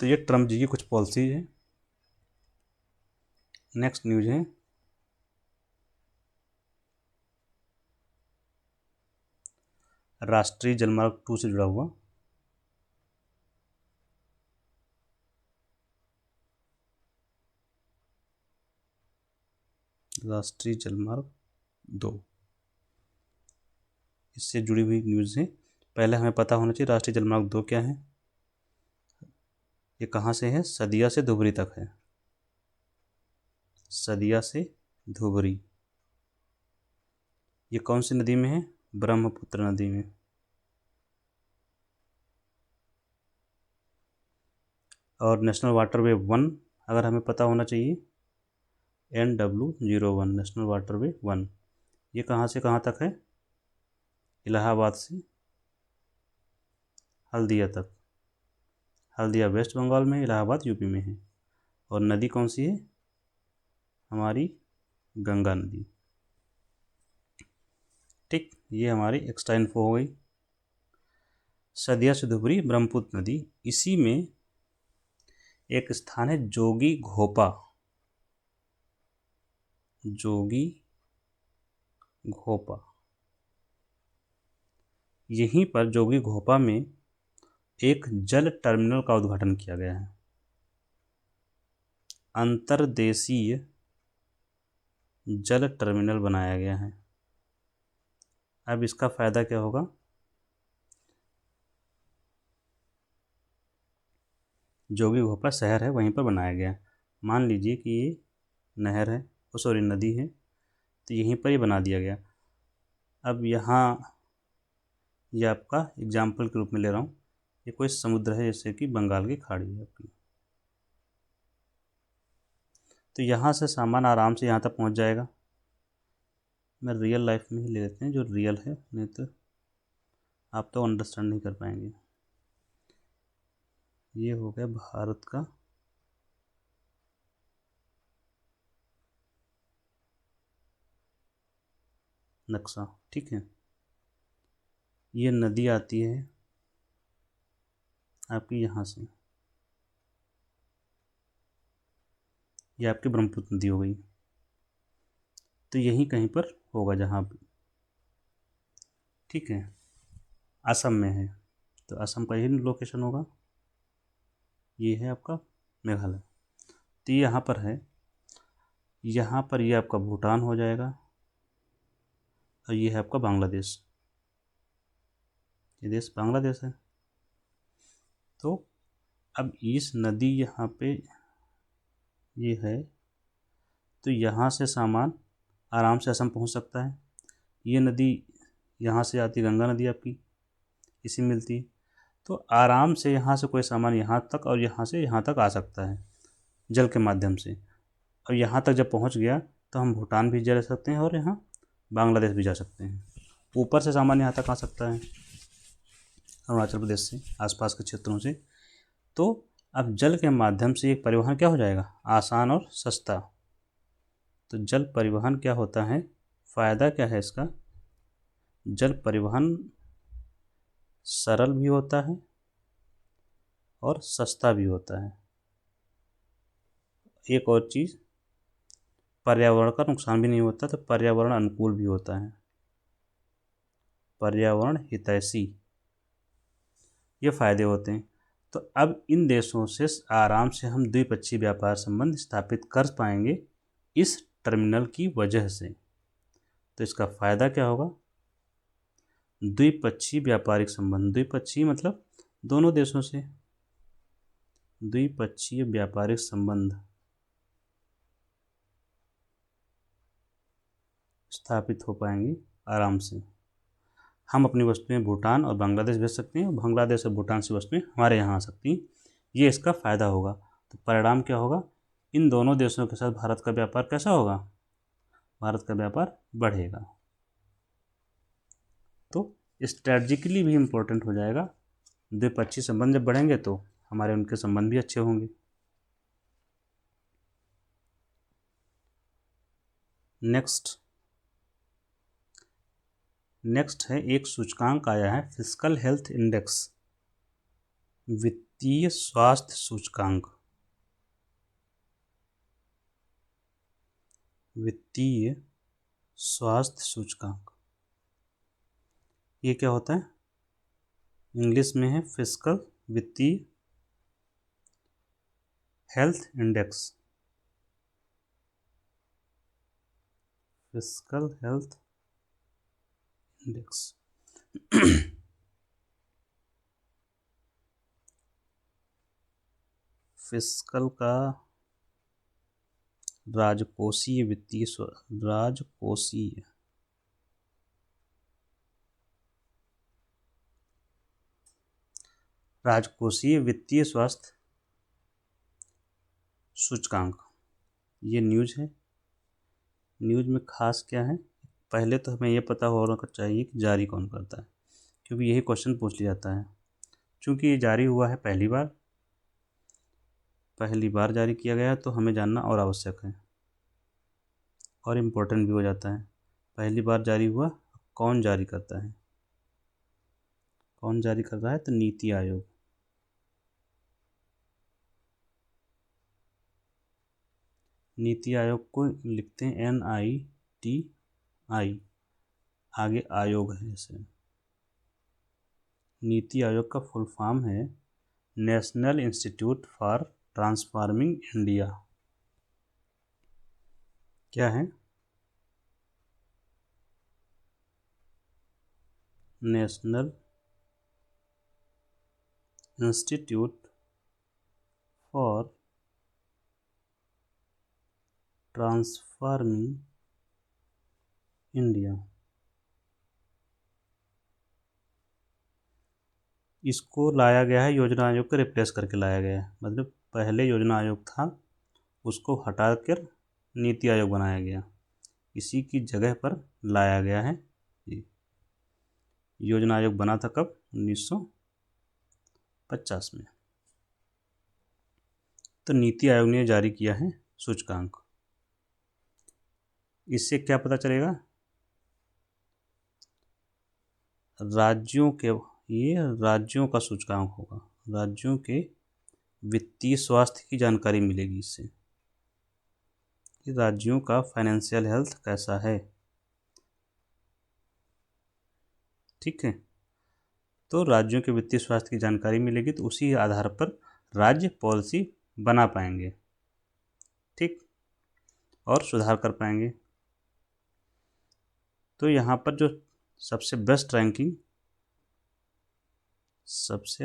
तो ये ट्रम्प जी की कुछ पॉलिसी है। नेक्स्ट न्यूज है, राष्ट्रीय जलमार्ग 2 से जुड़ा हुआ, राष्ट्रीय जलमार्ग 2, इससे जुड़ी हुई न्यूज़ है। पहले हमें पता होना चाहिए राष्ट्रीय जलमार्ग 2 क्या है। ये कहाँ से है, सदिया से धुबरी तक है, सदिया से धुबरी। ये कौन सी नदी में है, ब्रह्मपुत्र नदी में। और नेशनल वाटरवे 1 अगर हमें पता होना चाहिए, NW01, नेशनल वाटरवे 1, ये कहाँ से कहाँ तक है, इलाहाबाद से हल्दिया तक। हल्दिया वेस्ट बंगाल में, इलाहाबाद यूपी में है। और नदी कौन सी है, हमारी गंगा नदी। ठीक, ये हमारी एक्स्ट्रा इन्फो हो गई। सदिया से धुबरी ब्रह्मपुत्र नदी, इसी में एक स्थान है जोगी घोपा, जोगी घोपा। यहीं पर जोगी घोपा में एक जल टर्मिनल का उद्घाटन किया गया है, अंतर्देशीय जल टर्मिनल बनाया गया है। अब इसका फ़ायदा क्या होगा, जोगी घोपा शहर है वहीं पर बनाया गया। मान लीजिए कि ये नहर है, सॉरी नदी है, तो यहीं पर ही बना दिया गया। अब यहाँ ये आपका एग्जाम्पल के रूप में ले रहा हूँ, ये कोई समुद्र है जैसे कि बंगाल की खाड़ी है अपनी, तो यहाँ से सामान आराम से यहाँ तक पहुँच जाएगा। मैं रियल लाइफ में ही ले लेते हैं जो रियल है, नहीं तो आप तो अंडरस्टैंड नहीं कर पाएंगे। ये हो गया भारत का नक्शा, ठीक है। ये नदी आती है आपकी यहाँ से, ये आपकी ब्रह्मपुत्र नदी हो गई। तो यहीं कहीं पर होगा जहाँ भी, ठीक है। असम में है तो असम का ही लोकेशन होगा। ये है आपका मेघालय। तो ये यहाँ पर है, यहाँ पर ये आपका भूटान हो जाएगा और ये है आपका बांग्लादेश। ये देश बांग्लादेश है। तो अब इस नदी यहाँ पे ये है, तो यहाँ से सामान आराम से असम पहुँच सकता है। ये नदी यहाँ से आती, गंगा नदी आपकी इसी मिलती, तो आराम से यहाँ से कोई सामान यहाँ तक और यहाँ से यहाँ तक आ सकता है जल के माध्यम से। और यहाँ तक जब पहुँच गया तो हम भूटान भी जा सकते हैं और यहाँ बांग्लादेश भी जा सकते हैं। ऊपर से सामान यहाँ तक आ सकता है अरुणाचल प्रदेश से, आसपास के क्षेत्रों से। तो अब जल के माध्यम से एक परिवहन क्या हो जाएगा, आसान और सस्ता। तो जल परिवहन क्या होता है, फ़ायदा क्या है इसका, जल परिवहन सरल भी होता है और सस्ता भी होता है। एक और चीज़, पर्यावरण का नुकसान भी नहीं होता, तो पर्यावरण अनुकूल भी होता है, पर्यावरण हितैषी, ये फ़ायदे होते हैं। तो अब इन देशों से आराम से हम द्विपक्षीय व्यापार संबंध स्थापित कर पाएंगे इस टर्मिनल की वजह से। तो इसका फ़ायदा क्या होगा, द्विपक्षीय व्यापारिक संबंध, द्विपक्षीय मतलब दोनों देशों से द्विपक्षीय व्यापारिक संबंध स्थापित हो पाएंगे आराम से। हम अपनी वस्तुएं भूटान और बांग्लादेश भेज सकते हैं और बांग्लादेश और भूटान से वस्तुएं हमारे यहाँ आ सकती हैं। ये इसका फ़ायदा होगा। तो परिणाम क्या होगा, इन दोनों देशों के साथ भारत का व्यापार कैसा होगा, भारत का व्यापार बढ़ेगा। तो स्ट्रैटेजिकली भी इम्पोर्टेंट हो जाएगा। द्विपक्षीय संबंध जब बढ़ेंगे तो हमारे उनके संबंध भी अच्छे होंगे। नेक्स्ट है एक सूचकांक आया है, फिस्कल हेल्थ इंडेक्स, वित्तीय स्वास्थ्य सूचकांक। वित्तीय स्वास्थ्य सूचकांक ये क्या होता है, इंग्लिश में है फिस्कल वित्तीय health index, fiscal health index. Fiscal का राजकोषीय वित्तीय राजकोषीय वित्तीय स्वास्थ्य सूचकांक, ये न्यूज़ है। न्यूज़ में खास क्या है, पहले तो हमें ये पता होना चाहिए कि जारी कौन करता है, क्योंकि यही क्वेश्चन पूछ लिया जाता है। चूँकि ये जारी हुआ है पहली बार जारी किया गया, तो हमें जानना और आवश्यक है और इम्पोर्टेंट भी हो जाता है। पहली बार जारी हुआ, कौन जारी करता है, कौन जारी कर रहा है, तो नीति आयोग। नीति आयोग को लिखते हैं NITI, आगे आयोग है इसे। नीति आयोग का फुल फॉर्म है national institute for transforming India. क्या है, national institute for transforming India. इसको लाया गया है योजना आयोग को रिप्लेस करके लाया गया है। मतलब पहले योजना आयोग था, उसको हटाकर नीति आयोग बनाया गया, इसी की जगह पर लाया गया है ये। योजना आयोग बना था कब? 1950 में। तो नीति आयोग ने जारी किया है सूचकांक। इससे क्या पता चलेगा? राज्यों के, ये राज्यों का सूचकांक होगा, राज्यों के वित्तीय स्वास्थ्य की जानकारी मिलेगी इससे कि राज्यों का फाइनेंशियल हेल्थ कैसा है। ठीक है, तो राज्यों के वित्तीय स्वास्थ्य की जानकारी मिलेगी तो उसी आधार पर राज्य पॉलिसी बना पाएंगे, ठीक, और सुधार कर पाएंगे। तो यहाँ पर जो सबसे बेस्ट रैंकिंग, सबसे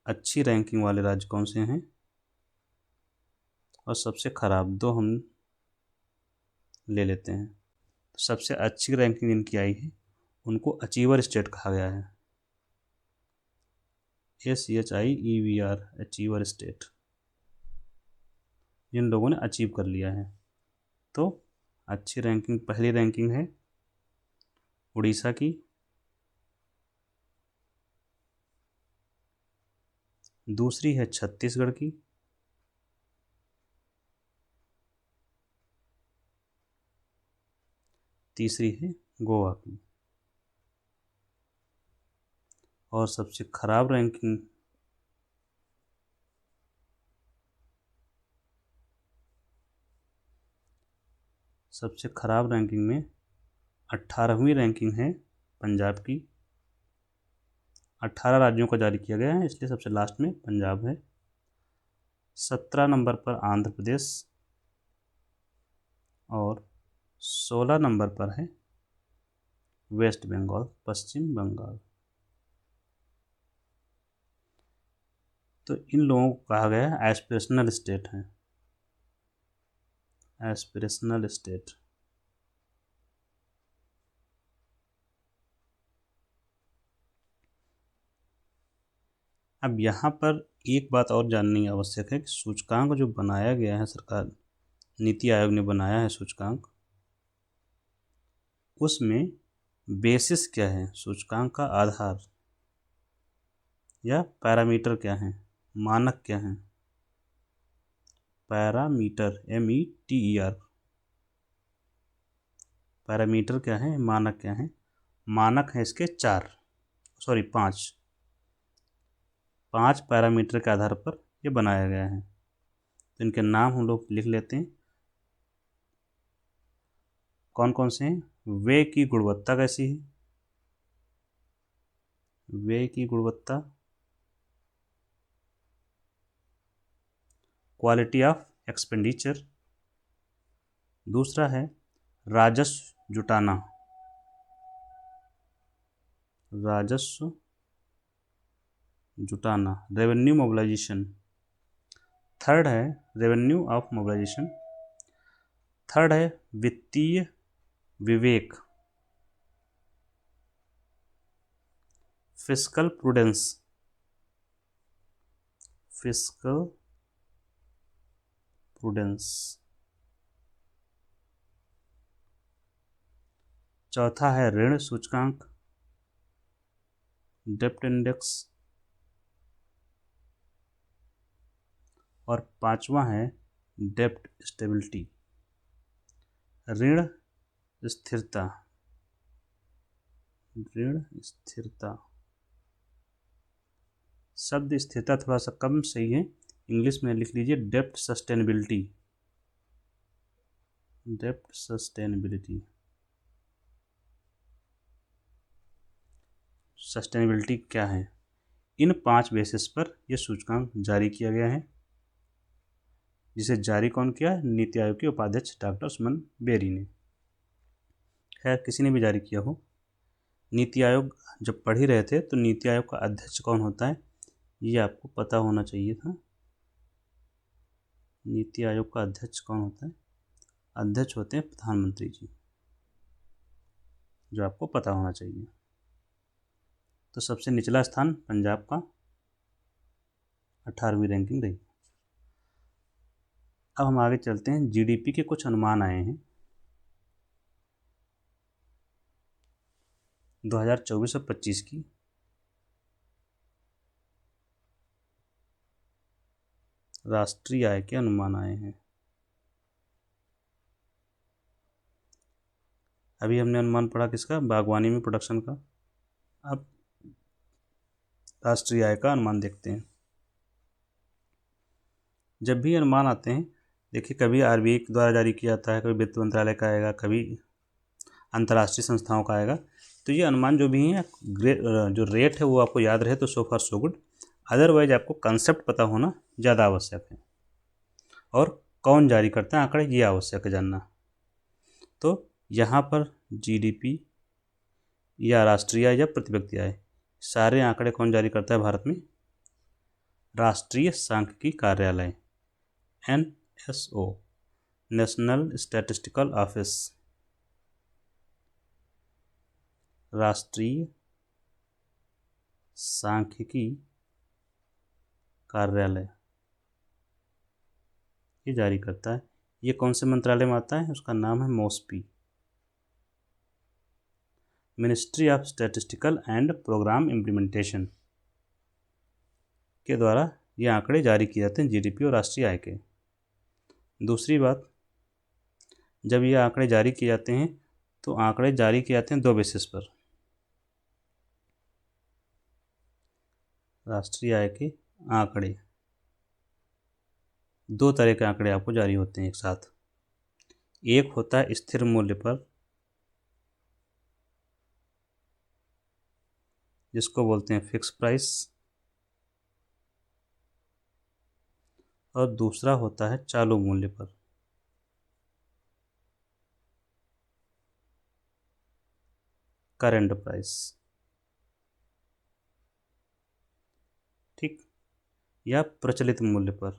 अच्छी रैंकिंग वाले राज्य कौन से हैं और सबसे खराब, दो हम ले लेते हैं। तो सबसे अच्छी रैंकिंग इनकी आई है, उनको अचीवर स्टेट कहा गया है, SHIEVR, अचीवर स्टेट, जिन लोगों ने अचीव कर लिया है। तो अच्छी रैंकिंग, पहली रैंकिंग है उड़ीसा की, दूसरी है छत्तीसगढ़ की, तीसरी है गोवा की, और सबसे खराब रैंकिंग में 18वीं रैंकिंग है पंजाब की। 18 राज्यों को जारी किया गया है, इसलिए सबसे लास्ट में पंजाब है। 17 नंबर पर आंध्र प्रदेश और 16 नंबर पर है वेस्ट बंगाल, पश्चिम बंगाल। तो इन लोगों को कहा गया है एस्पिरेशनल स्टेट है, एस्पिरेशनल स्टेट। अब यहाँ पर एक बात और जाननी आवश्यक है कि सूचकांक जो बनाया गया है, सरकार नीति आयोग ने बनाया है सूचकांक, उसमें बेसिस क्या है, सूचकांक का आधार या पैरामीटर क्या है, मानक क्या है? पैरामीटर, METER, पैरामीटर क्या है, मानक क्या है? मानक है इसके 5 पैरामीटर के आधार पर ये बनाया गया है। तो इनके नाम हम लोग लिख लेते हैं, कौन कौन से हैं? वे की गुणवत्ता कैसी है, वे की गुणवत्ता, क्वालिटी ऑफ एक्सपेंडिचर, दूसरा है राजस्व जुटाना, राजस्व जुटाना, रेवेन्यू मोबिलाइजेशन, थर्ड है रेवेन्यू ऑफ मोबिलाइजेशन, थर्ड है वित्तीय विवेक, फिस्कल प्रूडेंस, फिस्कल प्रूडेंस, चौथा है ऋण सूचकांक, डेप्ट इंडेक्स, और पांचवा है डेप्ट स्टेबिलिटी, ऋण स्थिरता, ऋण स्थिरता। शब्द स्थिरता थोड़ा सा कम सही है, इंग्लिश में लिख लीजिए डेप्ट सस्टेनेबिलिटी, डेप्ट सस्टेनेबिलिटी। सस्टेनेबिलिटी क्या है? इन 5 बेसिस पर यह सूचकांक जारी किया गया है, जिसे जारी कौन किया? नीति आयोग के उपाध्यक्ष डॉक्टर सुमन बेरी ने। खैर किसी ने भी जारी किया हो, नीति आयोग जब पढ़ ही रहे थे तो नीति आयोग का अध्यक्ष कौन होता है ये आपको पता होना चाहिए था। नीति आयोग का अध्यक्ष कौन होता है? अध्यक्ष होते हैं प्रधानमंत्री जी, जो आपको पता होना चाहिए। तो सबसे निचला स्थान पंजाब का, 18वीं रैंकिंग रही। अब हम आगे चलते हैं। जीडीपी के कुछ अनुमान आए हैं 2024 और 25 की। राष्ट्रीय आय के अनुमान आए हैं। अभी हमने अनुमान पढ़ा किसका, बागवानी में प्रोडक्शन का। अब राष्ट्रीय आय का अनुमान देखते हैं। जब भी अनुमान आते हैं, देखिए कभी आरबीआई द्वारा जारी किया जाता है, कभी वित्त मंत्रालय का आएगा, कभी अंतर्राष्ट्रीय संस्थाओं का आएगा। तो ये अनुमान जो भी हैं, जो रेट है वो आपको याद रहे तो सो फार सो गुड, अदरवाइज आपको कंसेप्ट पता होना ज़्यादा आवश्यक है। और कौन जारी करता है आंकड़े, ये आवश्यक है जानना। तो यहाँ पर जीडीपी या राष्ट्रीय आय या प्रति व्यक्ति आय, सारे आंकड़े कौन जारी करता है भारत में, राष्ट्रीय सांख्यिकी कार्यालय, NSO, नेशनल स्टैटिस्टिकल ऑफिस, राष्ट्रीय सांख्यिकी कार्यालय, ये जारी करता है। ये कौन से मंत्रालय में आता है, उसका नाम है MoSPI, ministry of statistical and programme implementation के द्वारा ये आंकड़े जारी किए जाते हैं जीडीपी और राष्ट्रीय आय के। दूसरी बात, जब ये आंकड़े जारी किए जाते हैं तो आंकड़े जारी किए जाते हैं दो बेसिस पर। राष्ट्रीय आय के आंकड़े, दो तरह के आंकड़े आपको जारी होते हैं एक साथ। एक होता है स्थिर मूल्य पर, जिसको बोलते हैं फिक्स प्राइस, और दूसरा होता है चालू मूल्य पर, करंट प्राइस। ठीक, या प्रचलित मूल्य पर।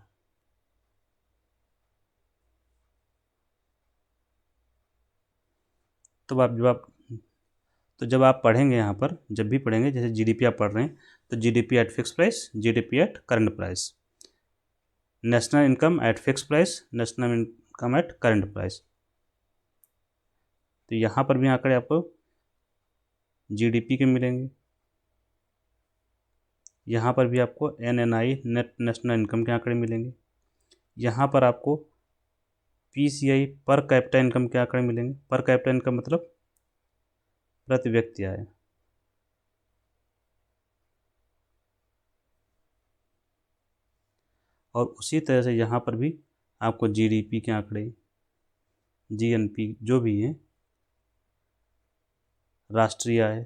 तो जब आप पढ़ेंगे यहाँ पर, जब भी पढ़ेंगे, जैसे जीडीपी आप पढ़ रहे हैं तो GDP at fix price, GDP at current price, national income eight fix price, national income at current price. तो यहाँ पर भी आंकड़े आपको जीडीपी के मिलेंगे, यहाँ पर भी आपको NNI, नेट नेशनल इनकम के आंकड़े मिलेंगे। यहाँ पर आपको PCI, पर कैपिटा इनकम के आंकड़े मिलेंगे। पर कैपिटा इनकम मतलब प्रति व्यक्ति आय। और उसी तरह से यहाँ पर भी आपको जीडीपी के आंकड़े, GNP जो भी हैं, राष्ट्रीय आय,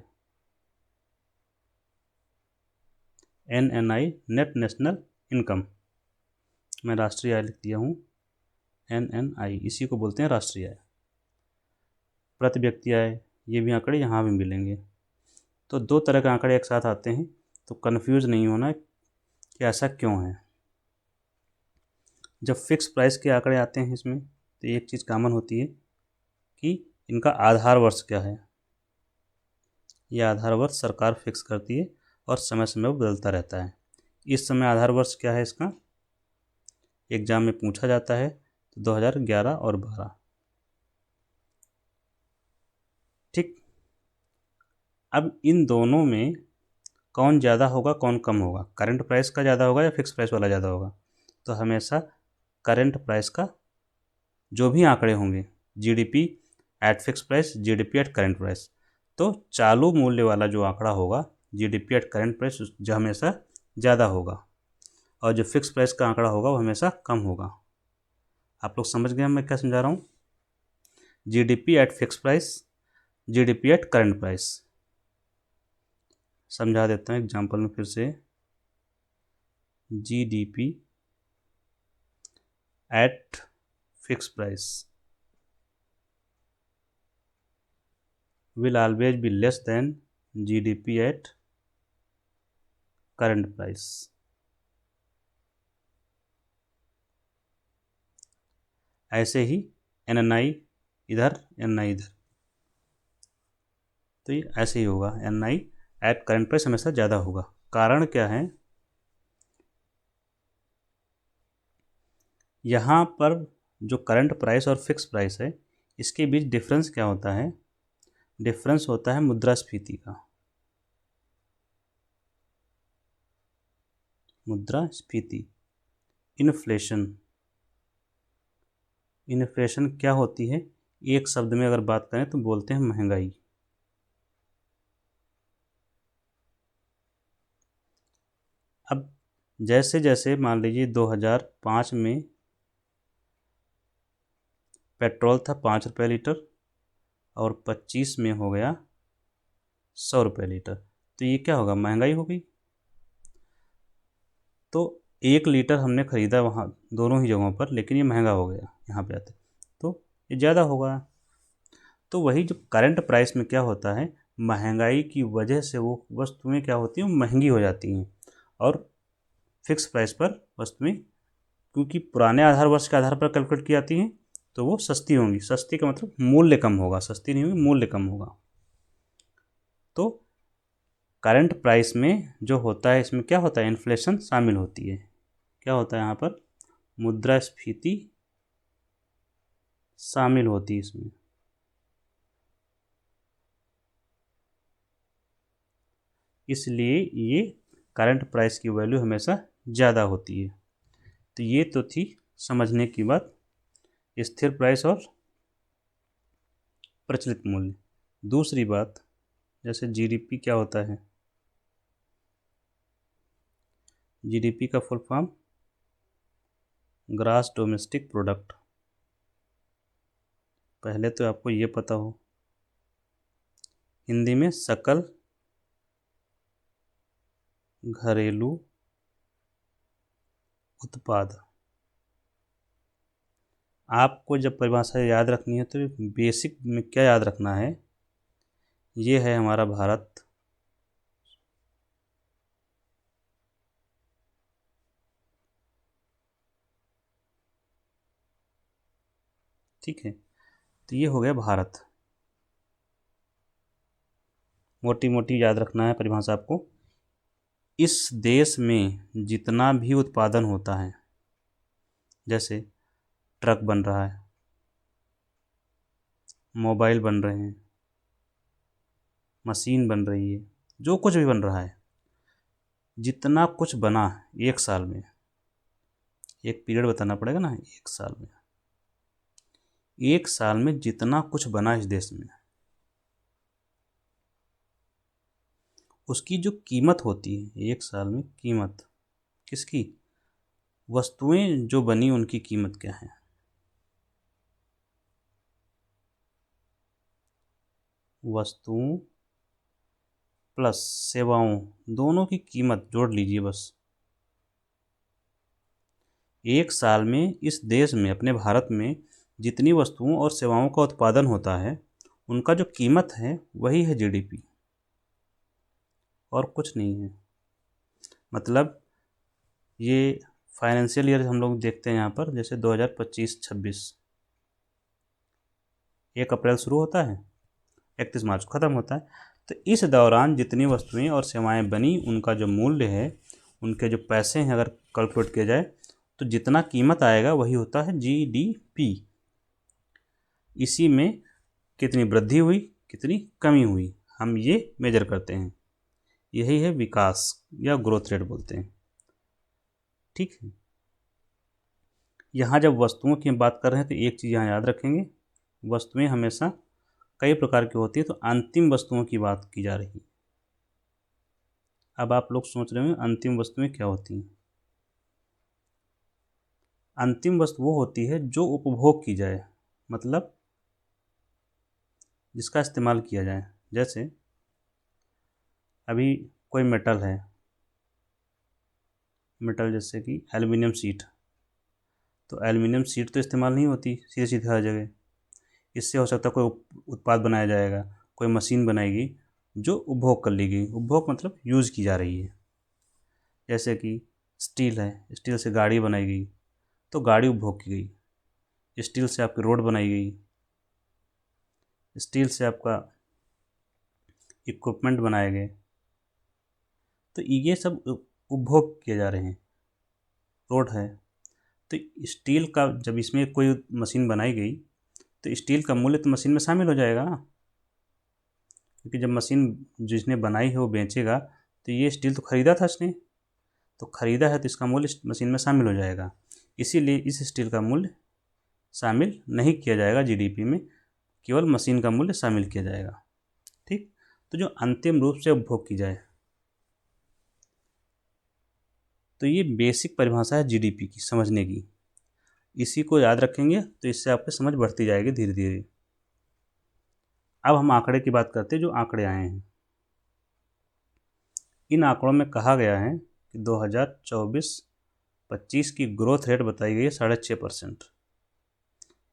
NNI, नेट नेशनल इनकम, मैं राष्ट्रीय आय लिख दिया हूँ, NNI, इसी को बोलते हैं राष्ट्रीय आय। प्रति व्यक्ति आय, ये भी आंकड़े यहाँ भी मिलेंगे। तो दो तरह के आंकड़े एक साथ आते हैं, तो कन्फ्यूज़ नहीं होना कि ऐसा क्यों है। जब फिक्स प्राइस के आंकड़े आते हैं इसमें, तो एक चीज़ कॉमन होती है कि इनका आधार वर्ष क्या है। ये आधार वर्ष सरकार फिक्स करती है और समय समय पर बदलता रहता है। इस समय आधार वर्ष क्या है इसका, एग्जाम में पूछा जाता है, तो 2011 और 12। ठीक, अब इन दोनों में कौन ज़्यादा होगा कौन कम होगा, करंट प्राइस का ज़्यादा होगा या फिक्स प्राइस वाला ज़्यादा होगा? तो हमेशा करंट प्राइस का जो भी आंकड़े होंगे, GDP at fix price, GDP at current price, तो चालू मूल्य वाला जो आंकड़ा होगा, जीडीपी एट करंट प्राइस, जो हमेशा ज़्यादा होगा, और जो फिक्स प्राइस का आंकड़ा होगा वो हमेशा कम होगा। आप लोग समझ गए मैं क्या समझा रहा हूँ? GDP at fix price, GDP at current price. समझा देता हूँ एग्जाम्पल में फिर से। GDP at fix price will always be less than GDP at current price। ऐसे ही NNI इधर, NNI इधर, तो ये ऐसे ही होगा, NNI एट करंट प्राइस हमेशा ज़्यादा होगा। कारण क्या है, यहाँ पर जो करंट प्राइस और फिक्स प्राइस है, इसके बीच डिफरेंस क्या होता है? डिफरेंस होता है मुद्रास्फीति का। मुद्रास्फीति, इन्फ्लेशन। इन्फ्लेशन क्या होती है? एक शब्द में अगर बात करें तो बोलते हैं महंगाई। अब जैसे जैसे मान लीजिए 2005 में पेट्रोल था 5 रुपये लीटर और 25 में हो गया 100 रुपये लीटर, तो ये क्या होगा? महंगाई हो गई। तो 1 लीटर हमने ख़रीदा वहाँ दोनों ही जगहों पर, लेकिन ये महंगा हो गया यहाँ पे आते, तो ये ज़्यादा होगा। तो वही जो करंट प्राइस में क्या होता है, महंगाई की वजह से वो वस्तुएं क्या होती हैं, महंगी हो जाती हैं। और फिक्स प्राइस पर वस्तुएं, क्योंकि पुराने आधार वर्ष के आधार पर कैलकुलेट की जाती हैं, तो वो सस्ती होंगी। सस्ती का मतलब मूल्य कम होगा, सस्ती नहीं होगी, मूल्य कम होगा। तो करंट प्राइस में जो होता है, इसमें क्या होता है? इन्फ्लेशन शामिल होती है। क्या होता है यहाँ पर? मुद्रास्फीति शामिल होती है इसमें। इसलिए ये करंट प्राइस की वैल्यू हमेशा ज़्यादा होती है। तो ये तो थी समझने की बात, स्थिर प्राइस और प्रचलित मूल्य। दूसरी बात, जैसे जीडीपी क्या होता है? जीडीपी का full form gross domestic product. पहले तो आपको ये पता हो, हिंदी में सकल घरेलू उत्पाद। आपको जब परिभाषा याद रखनी है तो बेसिक में क्या याद रखना है? ये है हमारा भारत, ठीक है। तो ये हो गया भारत, मोटी मोटी याद रखना है परिभाषा आपको। इस देश में जितना भी उत्पादन होता है, जैसे ट्रक बन रहा है, मोबाइल बन रहे हैं, मशीन बन रही है, जो कुछ भी बन रहा है, जितना कुछ बना एक साल में, एक पीरियड बताना पड़ेगा ना, एक साल में, एक साल में जितना कुछ बना इस देश में, उसकी जो कीमत होती है एक साल में, कीमत किसकी? वस्तुएं जो बनी उनकी कीमत क्या है? वस्तुओं प्लस सेवाओं, दोनों की कीमत जोड़ लीजिए बस। एक साल में इस देश में, अपने भारत में, जितनी वस्तुओं और सेवाओं का उत्पादन होता है, उनका जो कीमत है वही है जीडीपी, और कुछ नहीं है। मतलब ये फाइनेंशियल ईयर हम लोग देखते हैं यहाँ पर, जैसे 2025-26, 1 अप्रैल शुरू होता है, 31 मार्च को ख़त्म होता है। तो इस दौरान जितनी वस्तुएं और सेवाएं बनी, उनका जो मूल्य है, उनके जो पैसे हैं, अगर कैलकुलेट किया जाए तो जितना कीमत आएगा वही होता है जीडीपी। इसी में कितनी वृद्धि हुई, कितनी कमी हुई, हम ये मेजर करते हैं। यही है विकास या ग्रोथ रेट बोलते हैं, ठीक है। यहाँ जब वस्तुओं की बात कर रहे हैं तो एक चीज़ यहाँ याद रखेंगे, वस्तुएं हमेशा कई प्रकार की होती है, तो अंतिम वस्तुओं की बात की जा रही है। अब आप लोग सोच रहे होंगे अंतिम वस्तुएं क्या होती हैं? अंतिम वस्तु वो होती है जो उपभोग की जाए, मतलब जिसका इस्तेमाल किया जाए। जैसे अभी कोई मेटल है, मेटल जैसे कि एल्युमिनियम शीट, तो एल्युमिनियम शीट तो इस्तेमाल नहीं होती सीधे सीधे हर जगह। इससे हो सकता है कोई उत्पाद बनाया जाएगा, कोई मशीन बनाएगी जो उपभोग कर ली गई। उपभोग मतलब यूज़ की जा रही है। जैसे कि स्टील है, स्टील से गाड़ी बनाई गई, तो गाड़ी उपभोग की गई। स्टील से आपकी रोड बनाई गई, स्टील से आपका इक्विपमेंट बनाए गए, तो ये सब उपभोग किए जा रहे हैं। रोड है, तो स्टील का जब इसमें कोई मशीन बनाई गई तो स्टील का मूल्य तो मशीन में शामिल हो जाएगा ना, क्योंकि जब मशीन जिसने बनाई है वो बेचेगा तो ये स्टील तो खरीदा था इसने, तो खरीदा है तो इसका मूल्य मशीन में शामिल हो जाएगा। इसीलिए इस स्टील का मूल्य शामिल नहीं किया जाएगा जीडीपी में, केवल मशीन का मूल्य शामिल किया जाएगा। ठीक, तो जो अंतिम रूप से उपभोग की जाए, तो ये बेसिक परिभाषा है जीडीपी की समझने की। इसी को याद रखेंगे तो इससे आपकी समझ बढ़ती जाएगी धीरे धीरे। अब हम आंकड़े की बात करते हैं, जो आंकड़े आए हैं। इन आंकड़ों में कहा गया है कि 2024-25 की ग्रोथ रेट बताई गई है 6.5%,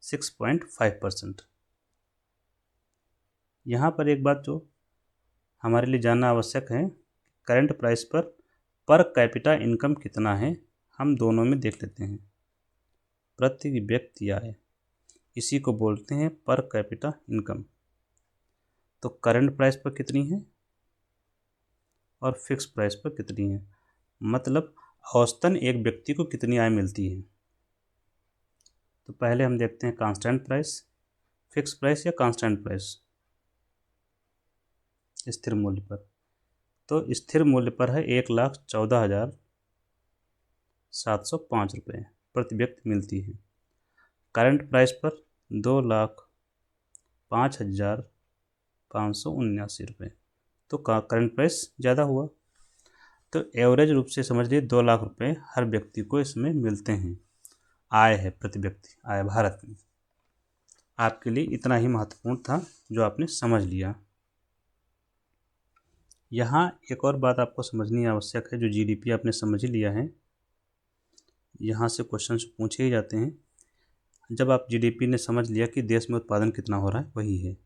6.5%। यहाँ पर एक बात जो हमारे लिए जानना आवश्यक है, current price per capita income कितना है, हम दोनों में देख लेते हैं। प्रति व्यक्ति आय, इसी को बोलते हैं पर कैपिटा इनकम। तो करंट प्राइस पर कितनी है और फिक्स प्राइस पर कितनी है, मतलब औसतन एक व्यक्ति को कितनी आय मिलती है। तो पहले हम देखते हैं कांस्टेंट प्राइस, फिक्स प्राइस या कांस्टेंट प्राइस, स्थिर मूल्य पर। तो स्थिर मूल्य पर है 1,14,705 रुपये प्रति व्यक्ति मिलती है। करंट प्राइस पर 2,05,579 रुपये, तो करंट प्राइस ज़्यादा हुआ। तो एवरेज रूप से समझ लीजिए 2 लाख रुपये हर व्यक्ति को इसमें मिलते हैं, आय है प्रति व्यक्ति आय भारत में। आपके लिए इतना ही महत्वपूर्ण था जो आपने समझ लिया। यहाँ एक और बात आपको समझनी आवश्यक है, जो जीडीपी आपने समझ ही लिया है, यहाँ से क्वेश्चन पूछे ही जाते हैं। जब आप जीडीपी ने समझ लिया कि देश में उत्पादन कितना हो रहा है, वही है।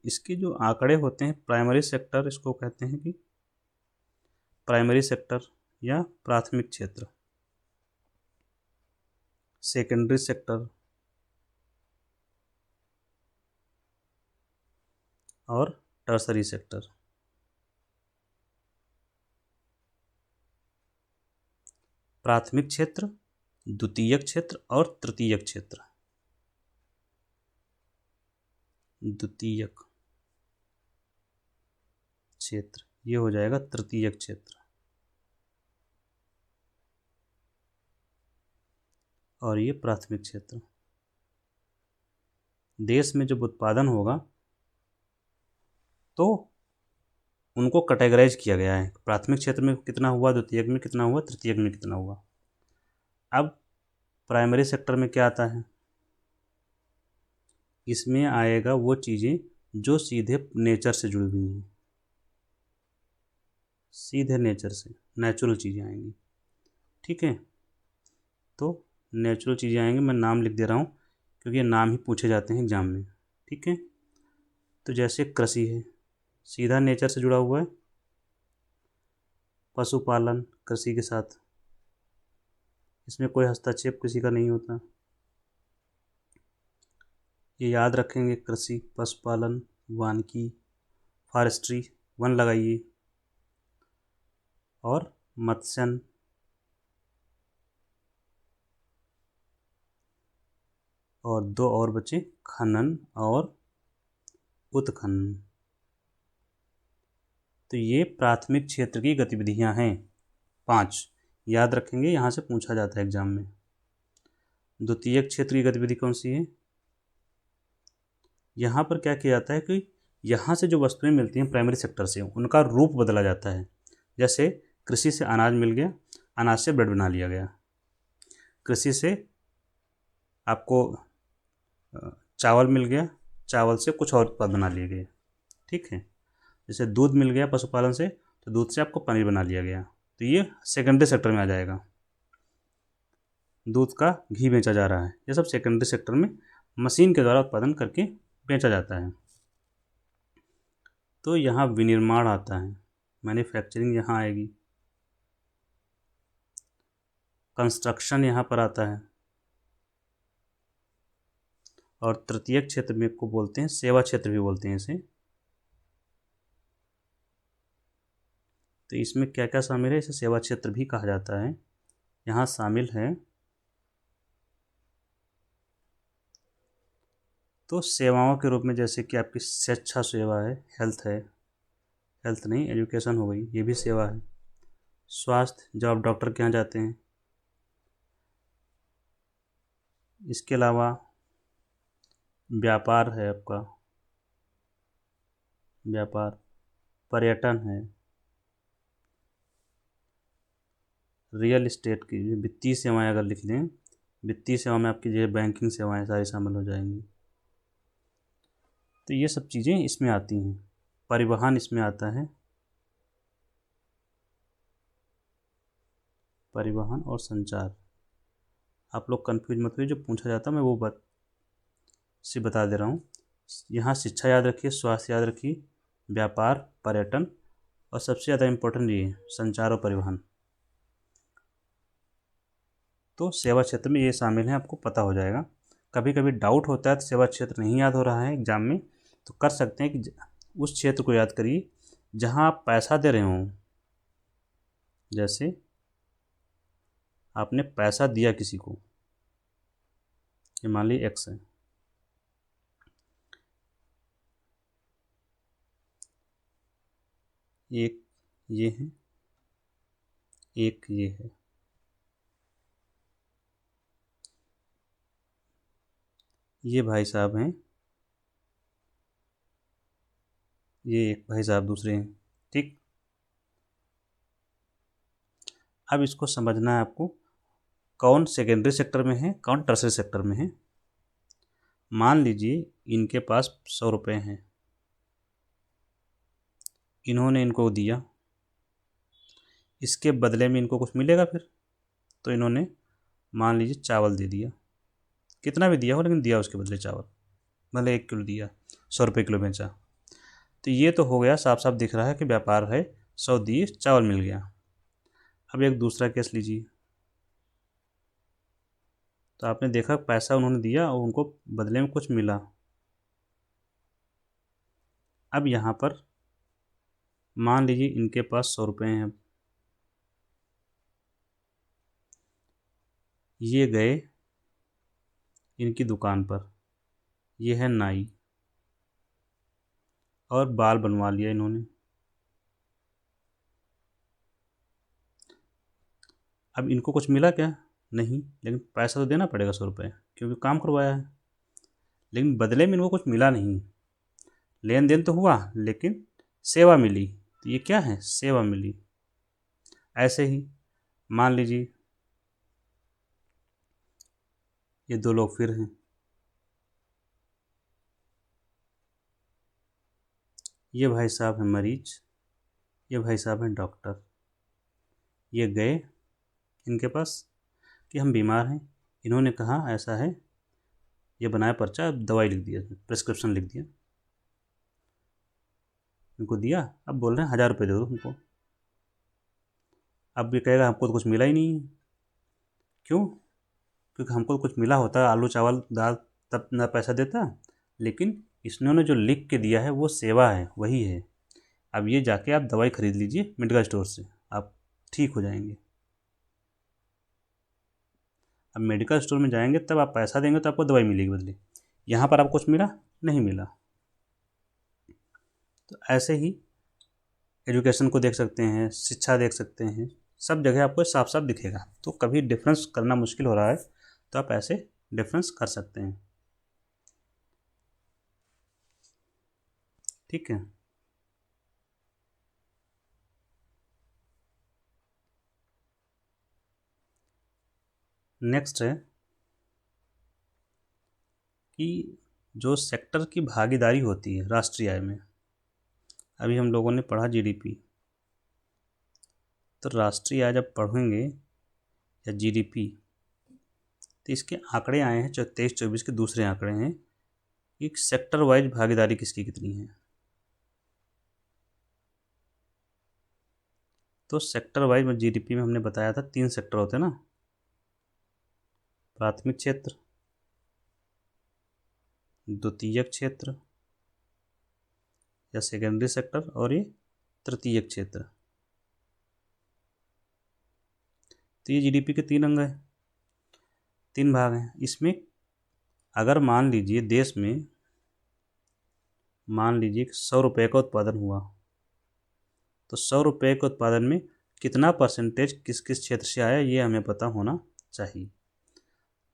इसके जो आंकड़े होते हैं, प्राइमरी सेक्टर इसको कहते हैं कि प्राइमरी सेक्टर या प्राथमिक क्षेत्र, सेकेंडरी सेक्टर और टर्सरी सेक्टर। प्राथमिक क्षेत्र, द्वितीयक क्षेत्र और तृतीयक क्षेत्र। द्वितीयक क्षेत्र ये हो जाएगा तृतीयक क्षेत्र, और ये प्राथमिक क्षेत्र। देश में जब उत्पादन होगा तो उनको कैटेगराइज किया गया है, प्राथमिक क्षेत्र में कितना हुआ, द्वितीयक में कितना हुआ, तृतीयक में कितना हुआ। अब प्राइमरी सेक्टर में क्या आता है, इसमें आएगा वो चीज़ें जो सीधे नेचर से जुड़ी हुई हैं, सीधे नेचर से, नेचुरल चीज़ें आएंगी। ठीक है, तो नेचुरल चीज़ें आएंगी, मैं नाम लिख दे रहा हूँ क्योंकि ये नाम ही पूछे जाते हैं एग्जाम में। ठीक है, तो जैसे कृषि है, सीधा नेचर से जुड़ा हुआ है। पशुपालन कृषि के साथ, इसमें कोई हस्तक्षेप किसी का नहीं होता। ये याद रखेंगे, कृषि, पशुपालन, वानिकी, फॉरेस्ट्री, वन लगाइए, और मत्स्यन, और दो और बचे, खनन और उत्खनन। तो ये प्राथमिक क्षेत्र की गतिविधियां हैं 5, याद रखेंगे, यहाँ से पूछा जाता है एग्जाम में। द्वितीयक क्षेत्र की गतिविधि कौन सी है, यहाँ पर क्या किया जाता है कि यहाँ से जो वस्तुएं मिलती हैं प्राइमरी सेक्टर से, उनका रूप बदला जाता है। जैसे कृषि से अनाज मिल गया, अनाज से ब्रेड बना लिया गया। कृषि से आपको चावल मिल गया, चावल से कुछ और उत्पाद बना लिए गए। ठीक है, जैसे दूध मिल गया पशुपालन से, तो दूध से आपको पनीर बना लिया गया, तो ये सेकेंडरी सेक्टर में आ जाएगा। दूध का घी बेचा जा रहा है, ये सब सेकेंडरी सेक्टर में मशीन के द्वारा उत्पादन करके बेचा जाता है। तो यहाँ विनिर्माण आता है, मैन्युफैक्चरिंग यहाँ आएगी। कंस्ट्रक्शन यहाँ पर आता है, और तृतीयक क्षेत्र में को बोलते हैं सेवा क्षेत्र भी बोलते हैं इसे। तो इसमें क्या क्या शामिल है, इसे सेवा क्षेत्र भी कहा जाता है। यहाँ शामिल है तो सेवाओं के रूप में, जैसे कि आपकी शिक्षा सेवा है, हेल्थ नहीं, एजुकेशन हो गई, ये भी सेवा है। स्वास्थ्य, जब आप डॉक्टर के यहाँ जाते हैं। इसके अलावा व्यापार है आपका, व्यापार, पर्यटन है, रियल इस्टेट की वित्तीय सेवाएं अगर लिख लें, वित्तीय सेवा में आपकी जो बैंकिंग सेवाएं सारी शामिल हो जाएंगी। तो ये सब चीज़ें इसमें आती हैं। परिवहन इसमें आता है, परिवहन और संचार। आप लोग कंफ्यूज मत हुए, जो पूछा जाता है मैं वो बता दे रहा हूँ। यहाँ शिक्षा याद रखिए, स्वास्थ्य याद रखिए, व्यापार, पर्यटन, और सबसे ज़्यादा इम्पोर्टेंट ये है संचार और परिवहन। तो सेवा क्षेत्र में ये शामिल है, आपको पता हो जाएगा। कभी कभी डाउट होता है तो सेवा क्षेत्र नहीं याद हो रहा है एग्जाम में, तो कर सकते हैं कि उस क्षेत्र को याद करिए जहाँ आप पैसा दे रहे हों। जैसे आपने पैसा दिया किसी को, ये मान लीजिए एक्स है, एक ये है, एक ये है। ये भाई साहब हैं, ये एक भाई साहब दूसरे हैं, ठीक। अब इसको समझना है आपको, कौन सेकेंडरी सेक्टर में है, कौन टर्शरी सेक्टर में है। मान लीजिए इनके पास 100 रुपये हैं, इन्होंने इनको दिया, इसके बदले में इनको कुछ मिलेगा फिर, तो इन्होंने मान लीजिए चावल दे दिया, कितना भी दिया हो लेकिन दिया उसके बदले चावल, भले 1 किलो दिया, 100 रुपये किलो बेचा। तो ये तो हो गया, साफ साफ दिख रहा है कि व्यापार है, 100 दिए चावल मिल गया। अब एक दूसरा केस लीजिए, तो आपने देखा पैसा उन्होंने दिया और उनको बदले में कुछ मिला। अब यहाँ पर मान लीजिए इनके पास 100 रुपये हैं, ये गए इनकी दुकान पर, ये है नाई, और बाल बनवा लिया इन्होंने। अब इनको कुछ मिला क्या? नहीं, लेकिन पैसा तो देना पड़ेगा 100 रुपये, क्योंकि काम करवाया है। लेकिन बदले में इनको कुछ मिला नहीं, लेन देन तो हुआ लेकिन सेवा मिली, तो ये क्या है? सेवा मिली। ऐसे ही मान लीजिए ये 2 लोग फिर हैं, ये भाई साहब हैं मरीज, ये भाई साहब हैं डॉक्टर। ये गए इनके पास कि हम बीमार हैं, इन्होंने कहा ऐसा है, ये बनाया पर्चा, दवाई लिख दिया, प्रिस्क्रिप्शन लिख दिया, इनको दिया। अब बोल रहे हैं 1000 रुपये दे दो हमको। अब ये कहेगा हमको तो कुछ मिला ही नहीं है। क्यों? क्योंकि हमको कुछ मिला होता, आलू चावल दाल, तब ना पैसा देता। लेकिन इन्होंने जो लिख के दिया है वो सेवा है, वही है। अब ये जाके आप दवाई खरीद लीजिए मेडिकल स्टोर से, आप ठीक हो जाएंगे। अब मेडिकल स्टोर में जाएंगे तब आप पैसा देंगे तो आपको दवाई मिलेगी बदले, यहाँ पर आपको कुछ मिला नहीं मिला। तो ऐसे ही एजुकेशन को देख सकते हैं, शिक्षा देख सकते हैं, सब जगह आपको साफ साफ दिखेगा। तो कभी डिफरेंस करना मुश्किल हो रहा है तो आप ऐसे डिफरेंस कर सकते हैं, ठीक है। नेक्स्ट है कि जो सेक्टर की भागीदारी होती है राष्ट्रीय आय में, अभी हम लोगों ने पढ़ा जीडीपी, तो राष्ट्रीय आय जब पढ़ेंगे या जीडीपी, तो इसके आंकड़े आए हैं 23-24 के दूसरे आंकड़े हैं कि सेक्टर वाइज भागीदारी किसकी कितनी है। तो सेक्टर वाइज में जीडीपी में हमने बताया था 3 सेक्टर होते हैं ना, प्राथमिक क्षेत्र, द्वितीयक क्षेत्र या सेकेंडरी सेक्टर, और ये तृतीयक क्षेत्र। तो ये जीडीपी के 3 अंग हैं, 3 भाग हैं। इसमें अगर मान लीजिए देश में मान लीजिए कि 100 रुपये का उत्पादन हुआ, तो 100 रुपये के उत्पादन में कितना परसेंटेज किस किस क्षेत्र से आया ये हमें पता होना चाहिए।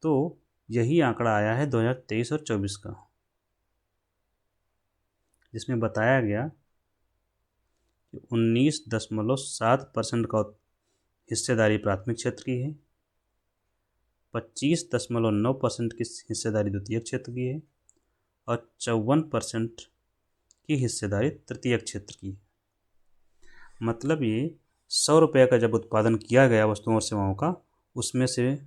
तो यही आंकड़ा आया है 2023 और 24 का, जिसमें बताया गया कि 19.7% का हिस्सेदारी प्राथमिक क्षेत्र की है, 25.9% की हिस्सेदारी द्वितीयक क्षेत्र की है और 54% की हिस्सेदारी तृतीयक क्षेत्र की है। मतलब ये 100 रुपये का जब उत्पादन किया गया वस्तुओं और सेवाओं का, उसमें से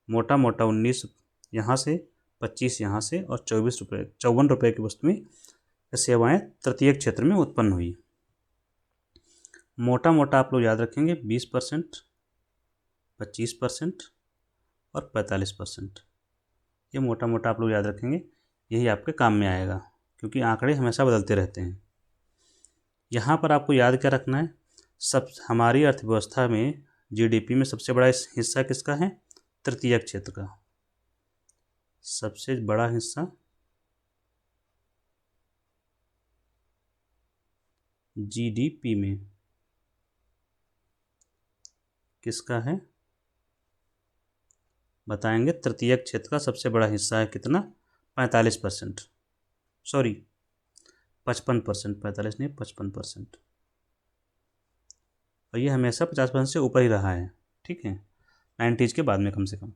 मोटा मोटा 19 यहाँ से, 25 यहाँ से और 54 रुपये की वस्तुएं सेवाएं तृतीयक क्षेत्र में उत्पन्न हुई। मोटा मोटा आप लोग याद रखेंगे 20%, 25% और 45%। ये मोटा मोटा आप लोग याद रखेंगे, यही आपके काम में आएगा, क्योंकि आंकड़े हमेशा बदलते रहते हैं। यहाँ पर आपको याद क्या रखना है, सब हमारी अर्थव्यवस्था में जीडीपी में सबसे बड़ा हिस्सा किसका है? तृतीयक क्षेत्र का। सबसे बड़ा हिस्सा जीडीपी में किसका है बताएंगे? तृतीयक क्षेत्र का सबसे बड़ा हिस्सा है कितना? 45%, सॉरी 55%, 45 नहीं 55%। और ये हमेशा 50% से ऊपर ही रहा है, ठीक है, 90s के बाद में कम से कम।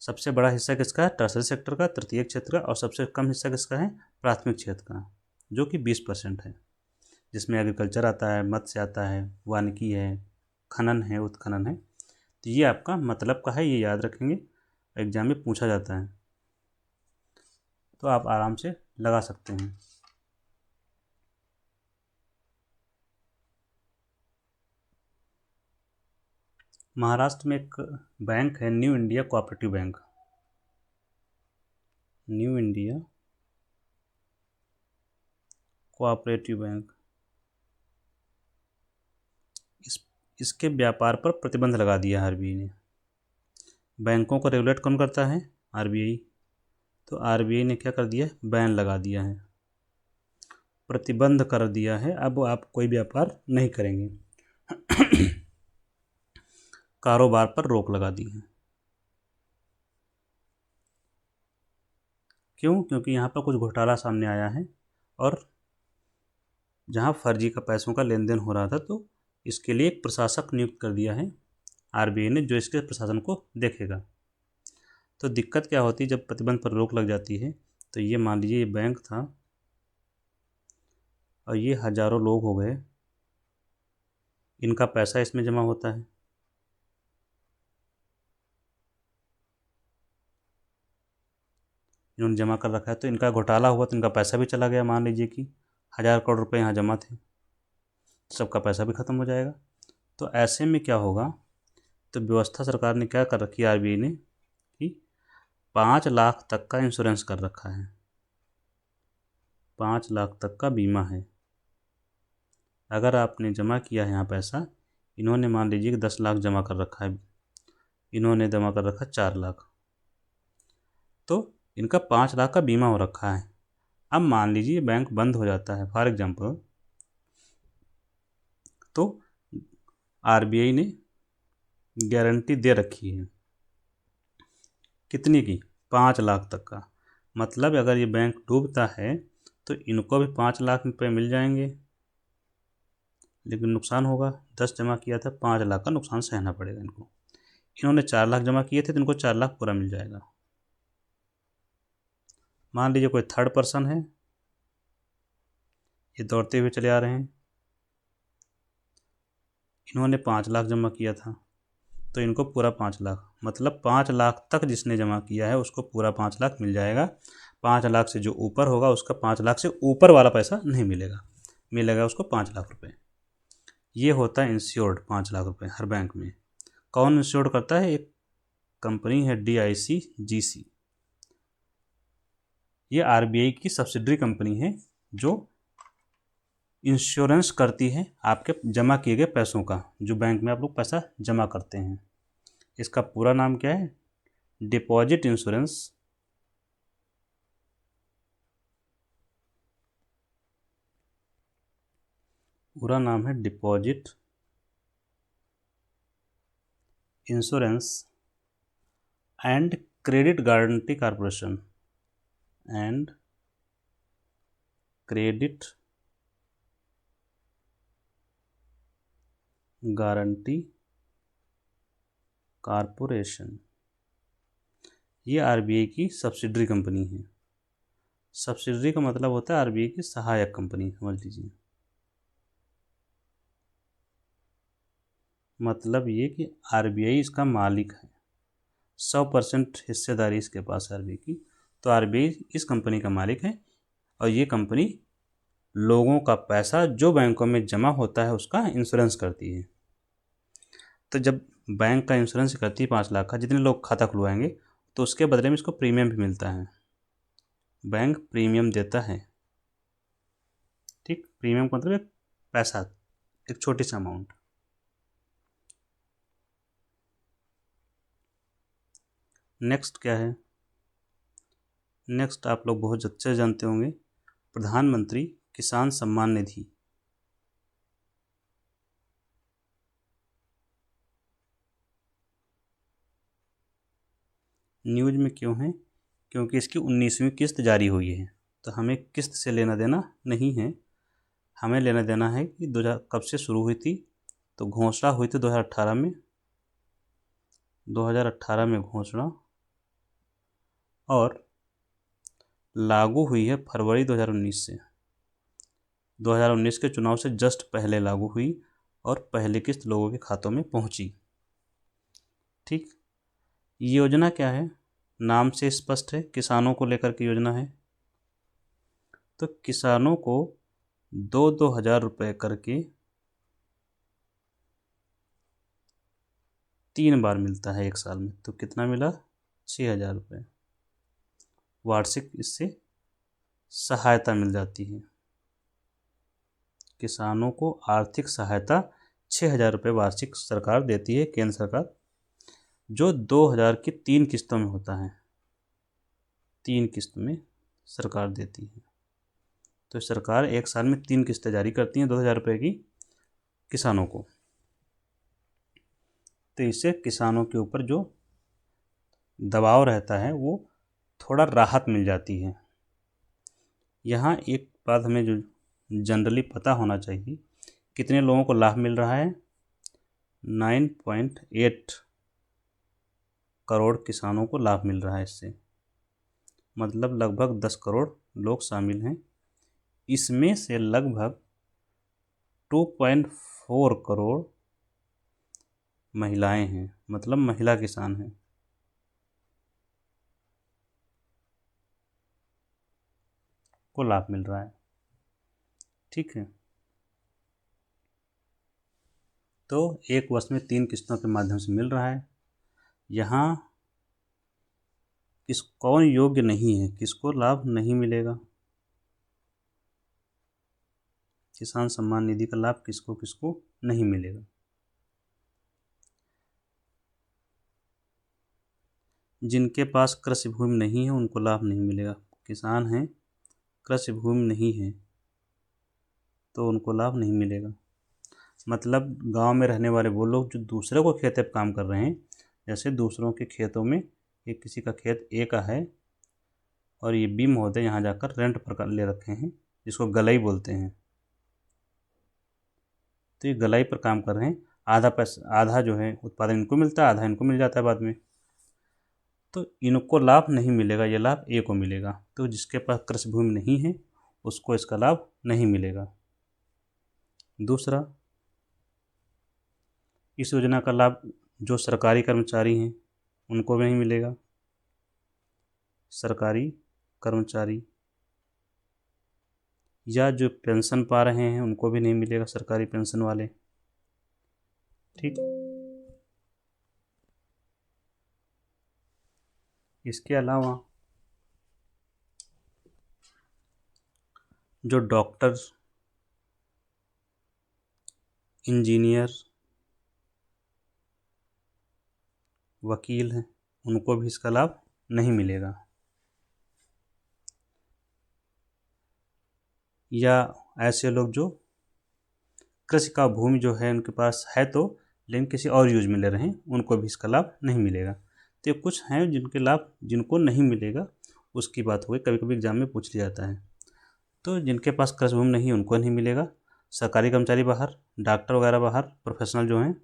सबसे बड़ा हिस्सा किसका है? टर्सरी सेक्टर का, तृतीयक क्षेत्र का। और सबसे कम हिस्सा किसका है? प्राथमिक क्षेत्र का, जो कि 20% है, जिसमें एग्रीकल्चर आता है, मत्स्य आता है, वानिकी है, खनन है, उत्खनन है। तो ये आपका मतलब का है, ये याद रखेंगे, एग्जाम में पूछा जाता है, तो आप आराम से लगा सकते हैं। महाराष्ट्र में एक बैंक है, new India cooperative bank, new India cooperative bank. इसके व्यापार पर प्रतिबंध लगा दिया आरबीआई ने। बैंकों को रेगुलेट कौन करता है? आरबीआई। तो आरबीआई ने क्या कर दिया? बैन लगा दिया है, प्रतिबंध कर दिया है। अब आप कोई व्यापार नहीं करेंगे, कारोबार पर रोक लगा दी है। क्यों? क्योंकि यहाँ पर कुछ घोटाला सामने आया है, और जहाँ फर्जी का पैसों का लेन देन हो रहा था, तो इसके लिए एक प्रशासक नियुक्त कर दिया है आरबीआई ने, जो इसके प्रशासन को देखेगा। तो दिक्कत क्या होती है जब प्रतिबंध पर रोक लग जाती है? तो ये मान लीजिए ये बैंक था और ये हज़ारों लोग हो गए, इनका पैसा इसमें जमा होता है, इन्होंने जमा कर रखा है, तो इनका घोटाला हुआ तो इनका पैसा भी चला गया। मान लीजिए कि 1000 करोड़ रुपए यहाँ जमा थे, सबका पैसा भी ख़त्म हो जाएगा। तो ऐसे में क्या होगा? तो व्यवस्था सरकार ने क्या कर रखी है आरबीआई ने, कि 5 लाख तक का इंश्योरेंस कर रखा है, 5 लाख तक का बीमा है। अगर आपने जमा किया है यहाँ पैसा, इन्होंने मान लीजिए कि 10 लाख जमा कर रखा है, इन्होंने जमा कर रखा 4 लाख, तो इनका 5 लाख का बीमा हो रखा है। अब मान लीजिए बैंक बंद हो जाता है फॉर एग्जांपल, तो आरबीआई ने गारंटी दे रखी है कितनी की? 5 लाख तक का। मतलब अगर ये बैंक डूबता है तो इनको भी 5 लाख रुपए मिल जाएंगे, लेकिन नुकसान होगा। 10 जमा किया था, 5 लाख का नुकसान सहना पड़ेगा इनको। इन्होंने 4 लाख जमा किए थे तो इनको 4 लाख पूरा मिल जाएगा। मान लीजिए कोई थर्ड पर्सन है, ये दौड़ते हुए चले आ रहे हैं, इन्होंने 5 लाख जमा किया था, तो इनको पूरा 5 लाख, मतलब 5 लाख तक जिसने जमा किया है उसको पूरा 5 लाख मिल जाएगा। 5 लाख से जो ऊपर होगा उसका 5 लाख से ऊपर वाला पैसा नहीं मिलेगा, मिलेगा उसको 5 लाख रुपए। ये होता है इंश्योर्ड 5 लाख रुपए हर बैंक में। कौन इंश्योर्ड करता है? एक कंपनी है DICGC, ये आरबीआई की सब्सिडरी कंपनी है, जो इंश्योरेंस करती है आपके जमा किए गए पैसों का, जो बैंक में आप लोग पैसा जमा करते हैं। इसका पूरा नाम क्या है? Deposit insurance. पूरा नाम है deposit insurance and credit guarantee corporation. And credit guarantee corporation. ये आरबीआई की सब्सिडरी कंपनी है। सब्सिडरी का मतलब होता है आरबीआई की सहायक कंपनी, समझ लीजिए। मतलब ये कि आरबीआई इसका मालिक है, 100% हिस्सेदारी इसके पास है आरबीआई की। तो आरबीआई इस कंपनी का मालिक है और ये कंपनी लोगों का पैसा जो बैंकों में जमा होता है उसका इंश्योरेंस करती है। तो जब बैंक का इंश्योरेंस करती है 5 लाख का, जितने लोग खाता खुलवाएंगे तो उसके बदले में इसको प्रीमियम भी मिलता है। बैंक प्रीमियम देता है। ठीक, प्रीमियम का मतलब एक पैसा, एक छोटी सी अमाउंट। नेक्स्ट क्या है? नेक्स्ट आप लोग बहुत अच्छे से जानते होंगे, प्रधानमंत्री किसान सम्मान निधि। न्यूज में क्यों है? क्योंकि इसकी 19वीं किस्त जारी हुई है। तो हमें किस्त से लेना देना नहीं है, हमें लेना देना है कि 2000 कब से शुरू हुई थी। तो घोषणा हुई थी 2018 में, 2018 में घोषणा, और लागू हुई है फरवरी 2019 से। 2019 के चुनाव से जस्ट पहले लागू हुई और पहली किस्त लोगों के खातों में पहुंची। ठीक, ये योजना क्या है? नाम से स्पष्ट है, किसानों को लेकर के योजना है। तो किसानों को 2-2 हज़ार रुपये करके 3 बार मिलता है एक साल में। तो कितना मिला? 6,000 रुपये वार्षिक इससे सहायता मिल जाती है। किसानों को आर्थिक सहायता 6,000 रुपये वार्षिक सरकार देती है, केंद्र सरकार, जो 2,000 की 3 किस्तों में होता है। 3 किस्त में सरकार देती है। तो सरकार एक साल में 3 किस्तें जारी करती हैं 2,000 रुपये की किसानों को। तो इससे किसानों के ऊपर जो दबाव रहता है वो थोड़ा राहत मिल जाती है। यहाँ एक बात हमें जो जनरली पता होना चाहिए, कितने लोगों को लाभ मिल रहा है? 9.8 करोड़ किसानों को लाभ मिल रहा है इससे। मतलब लगभग 10 करोड़ लोग शामिल हैं। इसमें से लगभग 2.4 करोड़ महिलाएं हैं, मतलब महिला किसान हैं। को लाभ मिल रहा है। ठीक है, तो एक वर्ष में 3 किस्तों के माध्यम से मिल रहा है। यहाँ कौन योग्य नहीं है, किसको लाभ नहीं मिलेगा? किसान सम्मान निधि का लाभ किसको किसको नहीं मिलेगा? जिनके पास कृषि भूमि नहीं है उनको लाभ नहीं मिलेगा। किसान हैं, कृषि भूमि नहीं है, तो उनको लाभ नहीं मिलेगा। मतलब गांव में रहने वाले वो लोग जो दूसरे को खेत पे काम कर रहे हैं, जैसे दूसरों के खेतों में, एक किसी का खेत ए का है और ये बी महोदय यहाँ जाकर रेंट पर ले रखे हैं, जिसको गलई बोलते हैं। तो ये गलाई पर काम कर रहे हैं, आधा पैसा, आधा जो है उत्पादन इनको मिलता है, आधा इनको मिल जाता है बाद में। तो इनको लाभ नहीं मिलेगा, ये लाभ ए को मिलेगा। तो जिसके पास कृषि भूमि नहीं है उसको इसका लाभ नहीं मिलेगा। दूसरा, इस योजना का लाभ जो सरकारी कर्मचारी हैं उनको भी नहीं मिलेगा। सरकारी कर्मचारी या जो पेंशन पा रहे हैं उनको भी नहीं मिलेगा, सरकारी पेंशन वाले। ठीक, इसके अलावा जो डॉक्टर इंजीनियर, वकील हैं, उनको भी इसका लाभ नहीं मिलेगा। या ऐसे लोग जो कृषि का भूमि जो है उनके पास है तो, लेकिन किसी और यूज में ले रहे हैं, उनको भी इसका लाभ नहीं मिलेगा। तो ये कुछ हैं जिनके लाभ जिनको नहीं मिलेगा, उसकी बात हो गई। कभी कभी एग्जाम में पूछ लिया जाता है। तो जिनके पास कृषि भूमि नहीं है उनको नहीं मिलेगा। सरकारी कर्मचारी बाहर, डॉक्टर वगैरह बाहर, प्रोफेशनल जो हैं।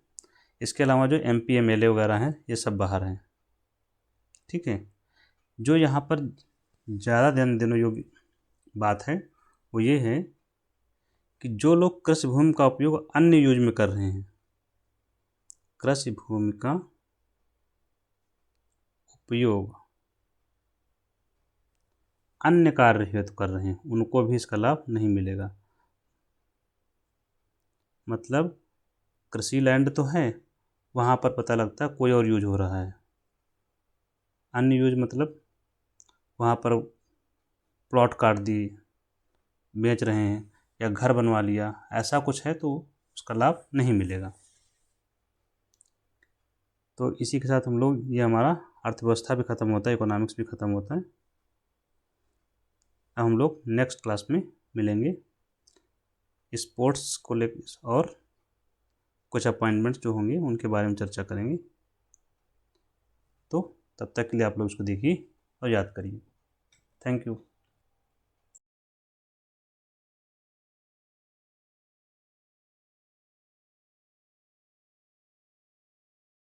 इसके अलावा जो MP MLA वगैरह हैं, ये सब बाहर हैं। ठीक है। जो यहाँ पर ज़्यादा ध्यान देने योग्य बात है वो ये है कि जो लोग कृषि भूमि का उपयोग अन्य यूज में कर रहे हैं, कृषि भूमि का उपयोग अन्य कार्य हेतु कर रहे हैं, उनको भी इसका लाभ नहीं मिलेगा। मतलब कृषि लैंड तो है, वहाँ पर पता लगता है कोई और यूज हो रहा है। अन्य यूज मतलब वहाँ पर प्लॉट काट दिए, बेच रहे हैं, या घर बनवा लिया, ऐसा कुछ है तो उसका लाभ नहीं मिलेगा। तो इसी के साथ हम लोग, ये हमारा अर्थव्यवस्था भी ख़त्म होता है, इकोनॉमिक्स भी ख़त्म होता है। अब हम लोग नेक्स्ट क्लास में मिलेंगे, स्पोर्ट्स को लेकर और कुछ अपॉइंटमेंट्स जो होंगे उनके बारे में चर्चा करेंगे। तो तब तक के लिए आप लोग इसको देखिए और याद करिए। Thank you.